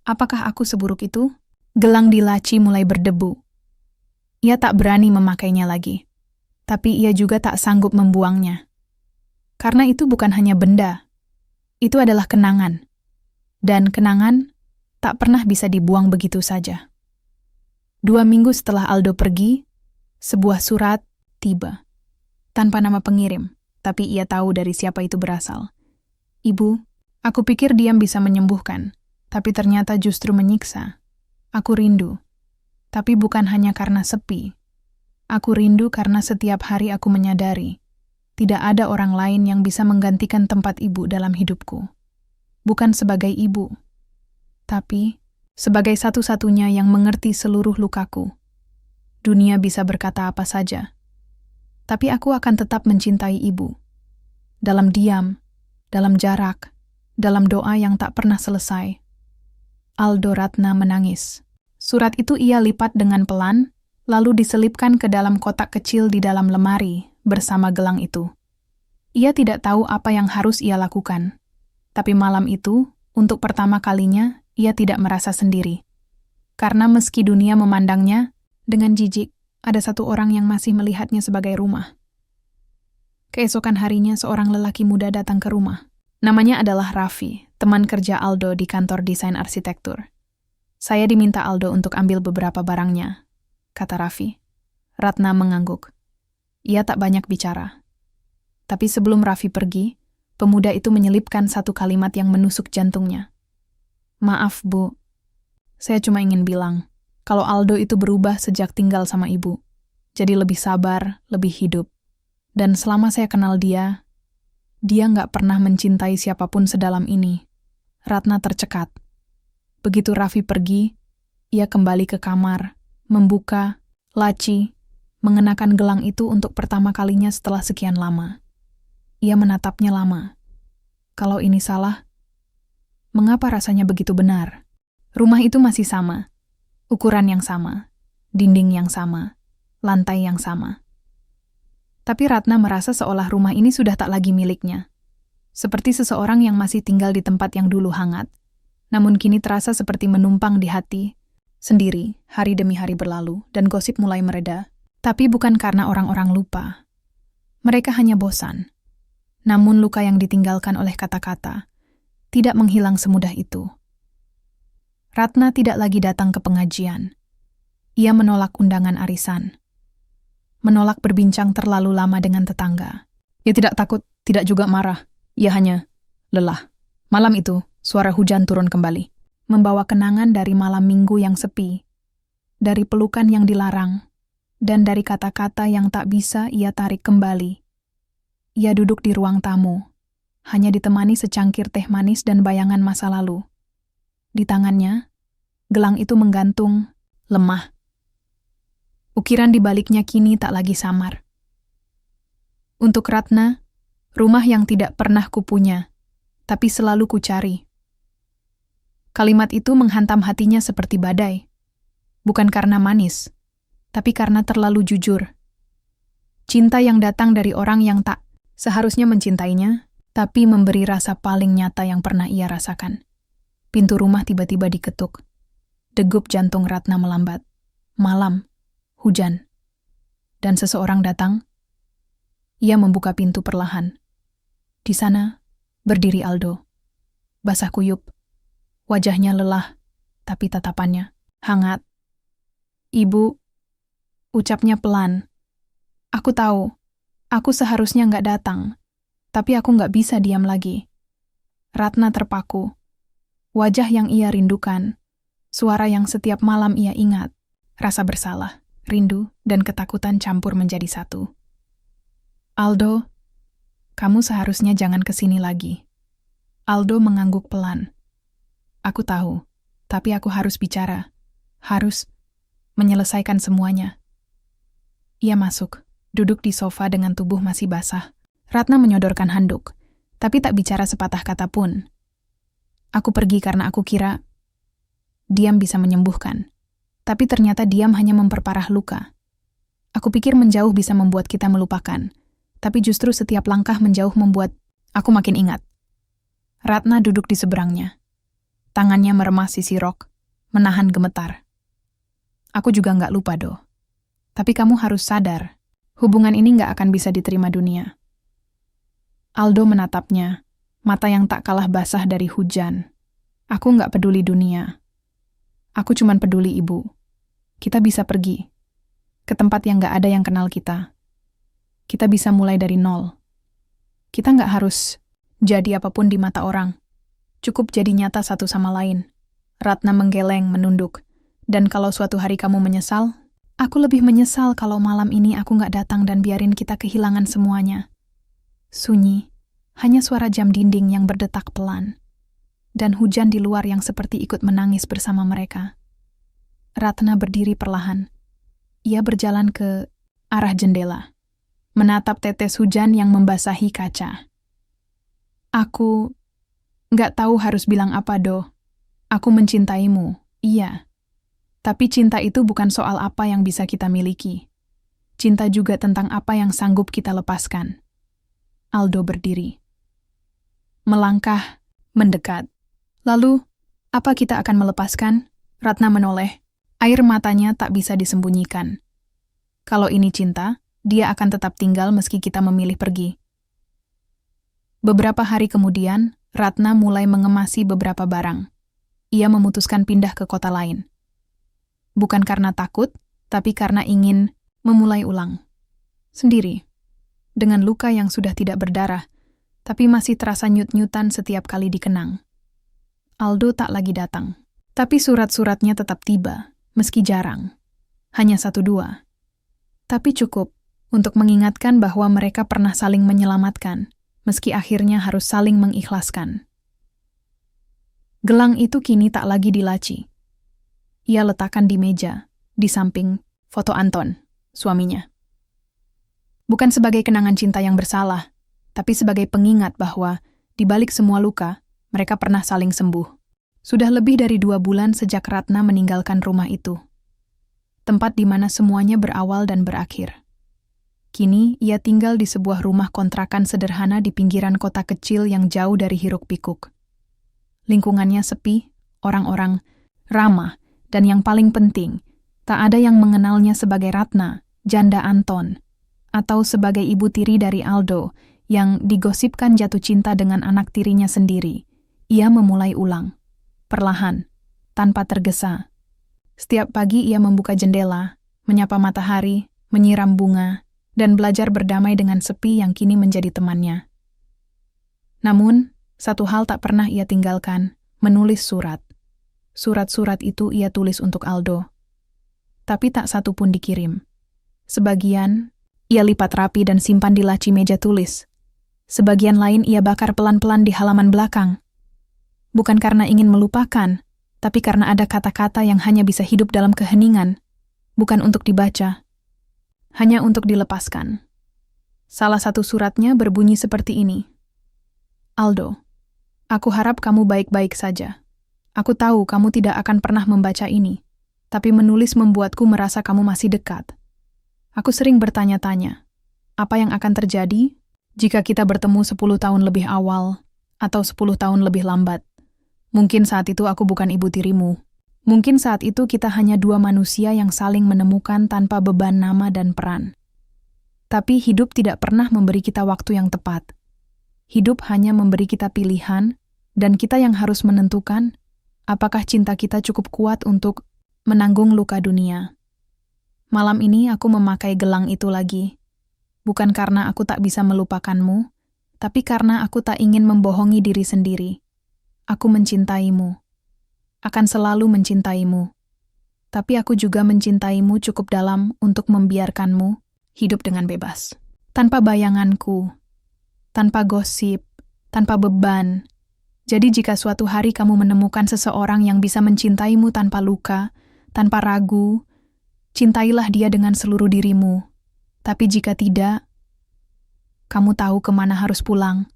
Speaker 1: apakah aku seburuk itu? Gelang di laci mulai berdebu. Ia tak berani memakainya lagi, tapi ia juga tak sanggup membuangnya. Karena itu bukan hanya benda, itu adalah kenangan. Dan kenangan tak pernah bisa dibuang begitu saja. 2 minggu setelah Aldo pergi, sebuah surat tiba. Tanpa nama pengirim, tapi ia tahu dari siapa itu berasal. Ibu, aku pikir diam bisa menyembuhkan, tapi ternyata justru menyiksa. Aku rindu, tapi bukan hanya karena sepi. Aku rindu karena setiap hari aku menyadari, tidak ada orang lain yang bisa menggantikan tempat ibu dalam hidupku. Bukan sebagai ibu, tapi sebagai satu-satunya yang mengerti seluruh lukaku. Dunia bisa berkata apa saja, tapi aku akan tetap mencintai ibu. Dalam diam, dalam jarak, dalam doa yang tak pernah selesai. Aldo Ratna menangis. Surat itu ia lipat dengan pelan, lalu diselipkan ke dalam kotak kecil di dalam lemari bersama gelang itu. Ia tidak tahu apa yang harus ia lakukan. Tapi malam itu, untuk pertama kalinya, ia tidak merasa sendiri. Karena meski dunia memandangnya dengan jijik, ada satu orang yang masih melihatnya sebagai rumah. Keesokan harinya seorang lelaki muda datang ke rumah. Namanya adalah Raffi, teman kerja Aldo di kantor desain arsitektur. Saya diminta Aldo untuk ambil beberapa barangnya, kata Raffi. Ratna mengangguk. Ia tak banyak bicara. Tapi sebelum Raffi pergi, pemuda itu menyelipkan satu kalimat yang menusuk jantungnya. Maaf, Bu. Saya cuma ingin bilang, kalau Aldo itu berubah sejak tinggal sama ibu. Jadi lebih sabar, lebih hidup. Dan selama saya kenal dia nggak pernah mencintai siapapun sedalam ini. Ratna tercekat. Begitu Raffi pergi, ia kembali ke kamar, membuka laci, mengenakan gelang itu untuk pertama kalinya setelah sekian lama. Ia menatapnya lama. Kalau ini salah, mengapa rasanya begitu benar? Rumah itu masih sama, ukuran yang sama, dinding yang sama, lantai yang sama. Tapi Ratna merasa seolah rumah ini sudah tak lagi miliknya. Seperti seseorang yang masih tinggal di tempat yang dulu hangat, namun kini terasa seperti menumpang di hati. Sendiri, hari demi hari berlalu, dan gosip mulai mereda. Tapi bukan karena orang-orang lupa. Mereka hanya bosan. Namun luka yang ditinggalkan oleh kata-kata tidak menghilang semudah itu. Ratna tidak lagi datang ke pengajian. Ia menolak undangan arisan. Menolak berbincang terlalu lama dengan tetangga. Ia tidak takut, tidak juga marah. Ia hanya lelah. Malam itu, suara hujan turun kembali. Membawa kenangan dari malam minggu yang sepi. Dari pelukan yang dilarang. Dan dari kata-kata yang tak bisa ia tarik kembali. Ia duduk di ruang tamu. Hanya ditemani secangkir teh manis dan bayangan masa lalu. Di tangannya, gelang itu menggantung, lemah. Ukiran di baliknya kini tak lagi samar. Untuk Ratna, rumah yang tidak pernah kupunya, tapi selalu kucari. Kalimat itu menghantam hatinya seperti badai. Bukan karena manis, tapi karena terlalu jujur. Cinta yang datang dari orang yang tak seharusnya mencintainya, tapi memberi rasa paling nyata yang pernah ia rasakan. Pintu rumah tiba-tiba diketuk. Degup jantung Ratna melambat. Malam, hujan. Dan seseorang datang. Ia membuka pintu perlahan. Di sana, berdiri Aldo. Basah kuyup. Wajahnya lelah, tapi tatapannya hangat. "Ibu," ucapnya pelan. "Aku tahu, aku seharusnya nggak datang, tapi aku nggak bisa diam lagi." Ratna terpaku. Wajah yang ia rindukan, suara yang setiap malam ia ingat, rasa bersalah, rindu, dan ketakutan campur menjadi satu. "Aldo, kamu seharusnya jangan kesini lagi." Aldo mengangguk pelan. "Aku tahu, tapi aku harus bicara. Harus menyelesaikan semuanya." Ia masuk, duduk di sofa dengan tubuh masih basah. Ratna menyodorkan handuk, tapi tak bicara sepatah kata pun. "Aku pergi karena aku kira diam bisa menyembuhkan. Tapi ternyata diam hanya memperparah luka. Aku pikir menjauh bisa membuat kita melupakan. Tapi justru setiap langkah menjauh membuat aku makin ingat." Ratna duduk di seberangnya. Tangannya meremas sisi rok, menahan gemetar. "Aku juga nggak lupa, Do. Tapi kamu harus sadar, hubungan ini nggak akan bisa diterima dunia." Aldo menatapnya, mata yang tak kalah basah dari hujan. "Aku nggak peduli dunia. Aku cuman peduli Ibu. Kita bisa pergi ke tempat yang nggak ada yang kenal kita. Kita bisa mulai dari nol. Kita nggak harus jadi apapun di mata orang. Cukup jadi nyata satu sama lain." Ratna menggeleng, menunduk. "Dan kalau suatu hari kamu menyesal, aku lebih menyesal kalau malam ini aku nggak datang dan biarin kita kehilangan semuanya." Sunyi, hanya suara jam dinding yang berdetak pelan. Dan hujan di luar yang seperti ikut menangis bersama mereka. Ratna berdiri perlahan. Ia berjalan ke arah jendela, menatap tetes hujan yang membasahi kaca. "Aku nggak tahu harus bilang apa, Do. Aku mencintaimu, iya. Tapi cinta itu bukan soal apa yang bisa kita miliki. Cinta juga tentang apa yang sanggup kita lepaskan." Aldo berdiri. Melangkah, mendekat. "Lalu, apa kita akan melepaskan?" Ratna menoleh. Air matanya tak bisa disembunyikan. "Kalau ini cinta, dia akan tetap tinggal meski kita memilih pergi." Beberapa hari kemudian, Ratna mulai mengemasi beberapa barang. Ia memutuskan pindah ke kota lain. Bukan karena takut, tapi karena ingin memulai ulang. Sendiri. Dengan luka yang sudah tidak berdarah, tapi masih terasa nyut-nyutan setiap kali dikenang. Aldo tak lagi datang, tapi surat-suratnya tetap tiba, meski jarang. Hanya 1-2. Tapi cukup untuk mengingatkan bahwa mereka pernah saling menyelamatkan, meski akhirnya harus saling mengikhlaskan. Gelang itu kini tak lagi dilaci. Ia letakkan di meja, di samping foto Anton, suaminya. Bukan sebagai kenangan cinta yang bersalah, tapi sebagai pengingat bahwa, di balik semua luka, mereka pernah saling sembuh. Sudah lebih dari 2 bulan sejak Ratna meninggalkan rumah itu. Tempat di mana semuanya berawal dan berakhir. Kini, ia tinggal di sebuah rumah kontrakan sederhana di pinggiran kota kecil yang jauh dari hiruk-pikuk. Lingkungannya sepi, orang-orang ramah, dan yang paling penting, tak ada yang mengenalnya sebagai Ratna, janda Anton, atau sebagai ibu tiri dari Aldo, yang digosipkan jatuh cinta dengan anak tirinya sendiri. Ia memulai ulang, perlahan, tanpa tergesa. Setiap pagi ia membuka jendela, menyapa matahari, menyiram bunga, dan belajar berdamai dengan sepi yang kini menjadi temannya. Namun, satu hal tak pernah ia tinggalkan, menulis surat. Surat-surat itu ia tulis untuk Aldo. Tapi tak satu pun dikirim. Sebagian, ia lipat rapi dan simpan di laci meja tulis. Sebagian lain ia bakar pelan-pelan di halaman belakang. Bukan karena ingin melupakan, tapi karena ada kata-kata yang hanya bisa hidup dalam keheningan, bukan untuk dibaca, hanya untuk dilepaskan. Salah satu suratnya berbunyi seperti ini. "Aldo, aku harap kamu baik-baik saja. Aku tahu kamu tidak akan pernah membaca ini, tapi menulis membuatku merasa kamu masih dekat. Aku sering bertanya-tanya, apa yang akan terjadi jika kita bertemu 10 tahun lebih awal atau 10 tahun lebih lambat? Mungkin saat itu aku bukan ibu tirimu. Mungkin saat itu kita hanya 2 manusia yang saling menemukan tanpa beban nama dan peran. Tapi hidup tidak pernah memberi kita waktu yang tepat. Hidup hanya memberi kita pilihan, dan kita yang harus menentukan Apakah cinta kita cukup kuat untuk menanggung luka dunia? Malam ini aku memakai gelang itu lagi. Bukan karena aku tak bisa melupakanmu, tapi karena aku tak ingin membohongi diri sendiri. Aku mencintaimu. Akan selalu mencintaimu. Tapi aku juga mencintaimu cukup dalam untuk membiarkanmu hidup dengan bebas. Tanpa bayanganku, tanpa gosip, tanpa beban. Jadi jika suatu hari kamu menemukan seseorang yang bisa mencintaimu tanpa luka, tanpa ragu, cintailah dia dengan seluruh dirimu. Tapi jika tidak, kamu tahu kemana harus pulang.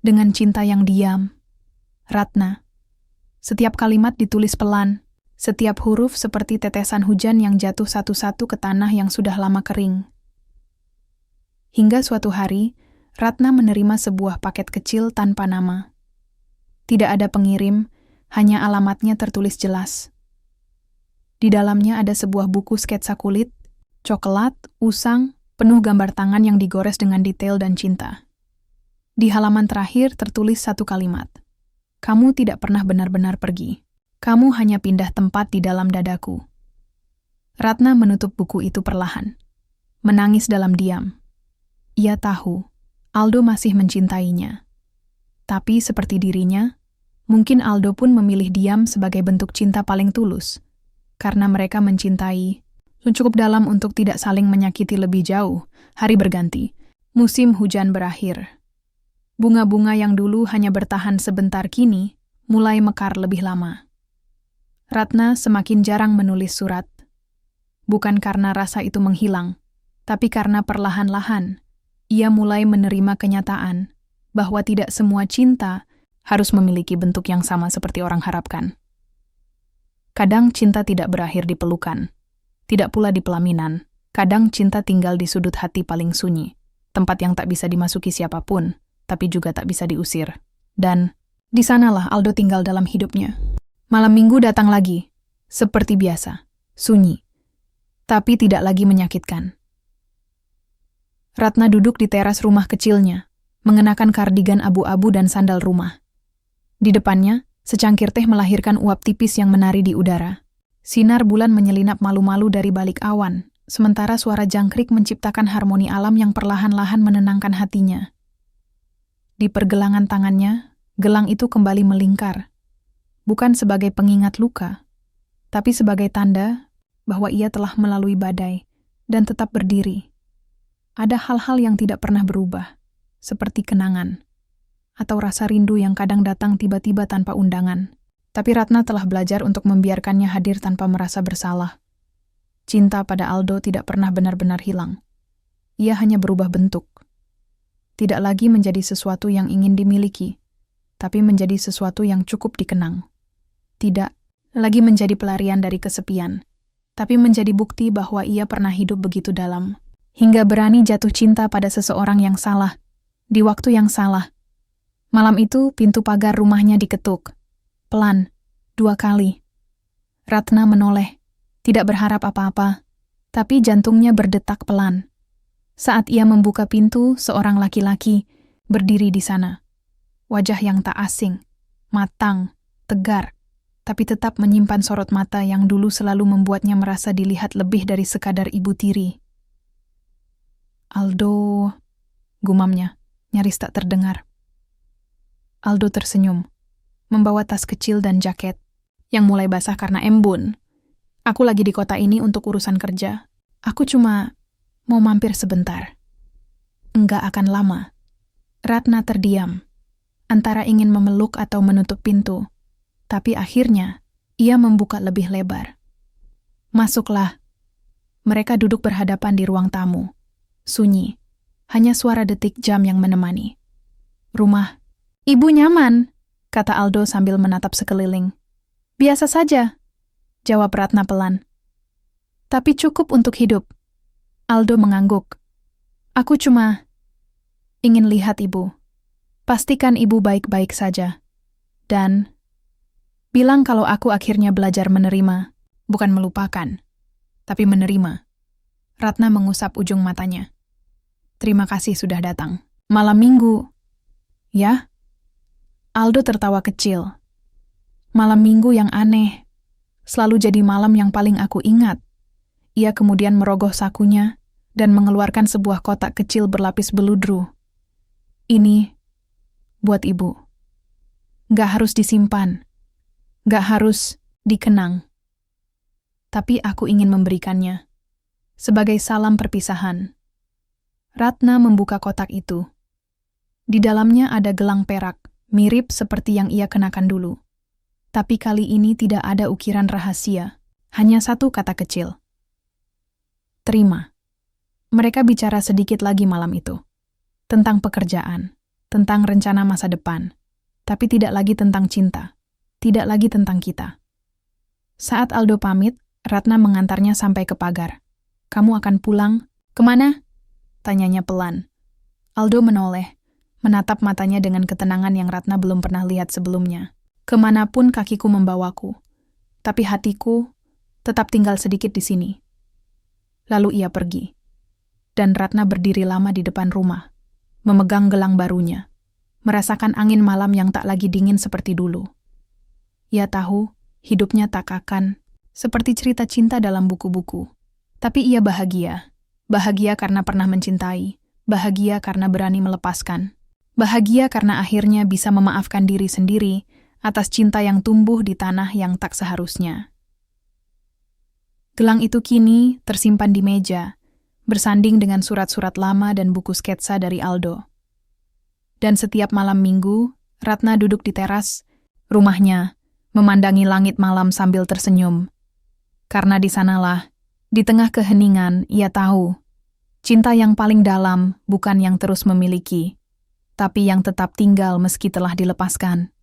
Speaker 1: Dengan cinta yang diam. Ratna. Setiap kalimat ditulis pelan, setiap huruf seperti tetesan hujan yang jatuh satu-satu ke tanah yang sudah lama kering. Hingga suatu hari, Ratna menerima sebuah paket kecil tanpa nama. Tidak ada pengirim, hanya alamatnya tertulis jelas. Di dalamnya ada sebuah buku sketsa kulit, coklat, usang, penuh gambar tangan yang digores dengan detail dan cinta. Di halaman terakhir tertulis satu kalimat. Kamu tidak pernah benar-benar pergi. Kamu hanya pindah tempat di dalam dadaku. Ratna menutup buku itu perlahan. Menangis dalam diam. Ia tahu, Aldo masih mencintainya. Tapi seperti dirinya, mungkin Aldo pun memilih diam sebagai bentuk cinta paling tulus. Karena mereka mencintai, cukup dalam untuk tidak saling menyakiti lebih jauh. Hari berganti, musim hujan berakhir. Bunga-bunga yang dulu hanya bertahan sebentar kini, mulai mekar lebih lama. Ratna semakin jarang menulis surat. Bukan karena rasa itu menghilang, tapi karena perlahan-lahan, ia mulai menerima kenyataan bahwa tidak semua cinta harus memiliki bentuk yang sama seperti orang harapkan. Kadang cinta tidak berakhir di pelukan, tidak pula di pelaminan. Kadang cinta tinggal di sudut hati paling sunyi, tempat yang tak bisa dimasuki siapapun, tapi juga tak bisa diusir. Dan di sanalah Aldo tinggal dalam hidupnya. Malam minggu datang lagi, seperti biasa, sunyi, tapi tidak lagi menyakitkan. Ratna duduk di teras rumah kecilnya, mengenakan kardigan abu-abu dan sandal rumah. Di depannya, secangkir teh melahirkan uap tipis yang menari di udara. Sinar bulan menyelinap malu-malu dari balik awan, sementara suara jangkrik menciptakan harmoni alam yang perlahan-lahan menenangkan hatinya. Di pergelangan tangannya, gelang itu kembali melingkar. Bukan sebagai pengingat luka, tapi sebagai tanda bahwa ia telah melalui badai dan tetap berdiri. Ada hal-hal yang tidak pernah berubah, seperti kenangan, atau rasa rindu yang kadang datang tiba-tiba tanpa undangan. Tapi Ratna telah belajar untuk membiarkannya hadir tanpa merasa bersalah. Cinta pada Aldo tidak pernah benar-benar hilang. Ia hanya berubah bentuk. Tidak lagi menjadi sesuatu yang ingin dimiliki, tapi menjadi sesuatu yang cukup dikenang. Tidak lagi menjadi pelarian dari kesepian, tapi menjadi bukti bahwa ia pernah hidup begitu dalam, hingga berani jatuh cinta pada seseorang yang salah, di waktu yang salah. Malam itu, pintu pagar rumahnya diketuk. Pelan, 2 kali. Ratna menoleh, tidak berharap apa-apa, tapi jantungnya berdetak pelan. Saat ia membuka pintu, seorang laki-laki berdiri di sana. Wajah yang tak asing, matang, tegar, tapi tetap menyimpan sorot mata yang dulu selalu membuatnya merasa dilihat lebih dari sekadar ibu tiri. Aldo, gumamnya, nyaris tak terdengar. Aldo tersenyum, membawa tas kecil dan jaket, yang mulai basah karena embun. Aku lagi di kota ini untuk urusan kerja. Aku cuma mau mampir sebentar. Enggak akan lama. Ratna terdiam, antara ingin memeluk atau menutup pintu, tapi akhirnya ia membuka lebih lebar. Masuklah. Mereka duduk berhadapan di ruang tamu. Sunyi, hanya suara detik jam yang menemani. Rumah. Ibu nyaman, kata Aldo sambil menatap sekeliling. Biasa saja, jawab Ratna pelan. Tapi cukup untuk hidup. Aldo mengangguk. Aku cuma ingin lihat ibu. Pastikan ibu baik-baik saja. Dan bilang kalau aku akhirnya belajar menerima, bukan melupakan, tapi menerima. Ratna mengusap ujung matanya. Terima kasih sudah datang. Malam minggu. Ya? Aldo tertawa kecil. Malam minggu yang aneh, selalu jadi malam yang paling aku ingat. Ia kemudian merogoh sakunya dan mengeluarkan sebuah kotak kecil berlapis beludru. Ini buat ibu. Gak harus disimpan, gak harus dikenang. Tapi aku ingin memberikannya sebagai salam perpisahan. Ratna membuka kotak itu. Di dalamnya ada gelang perak, mirip seperti yang ia kenakan dulu. Tapi kali ini tidak ada ukiran rahasia, hanya satu kata kecil. Terima. Mereka bicara sedikit lagi malam itu. Tentang pekerjaan, tentang rencana masa depan. Tapi tidak lagi tentang cinta, tidak lagi tentang kita. Saat Aldo pamit, Ratna mengantarnya sampai ke pagar. Kamu akan pulang? Kemana? Tanyanya pelan. Aldo menoleh, menatap matanya dengan ketenangan yang Ratna belum pernah lihat sebelumnya. Kemanapun kakiku membawaku, tapi hatiku tetap tinggal sedikit di sini. Lalu ia pergi, dan Ratna berdiri lama di depan rumah, memegang gelang barunya, merasakan angin malam yang tak lagi dingin seperti dulu. Ia tahu hidupnya tak akan seperti cerita cinta dalam buku-buku, tapi ia bahagia. Bahagia karena pernah mencintai, bahagia karena berani melepaskan, bahagia karena akhirnya bisa memaafkan diri sendiri atas cinta yang tumbuh di tanah yang tak seharusnya. Gelang itu kini tersimpan di meja, bersanding dengan surat-surat lama dan buku sketsa dari Aldo. Dan setiap malam minggu, Ratna duduk di teras rumahnya, memandangi langit malam sambil tersenyum. Karena di sanalah, di tengah keheningan, ia tahu, cinta yang paling dalam bukan yang terus memiliki, tapi yang tetap tinggal meski telah dilepaskan.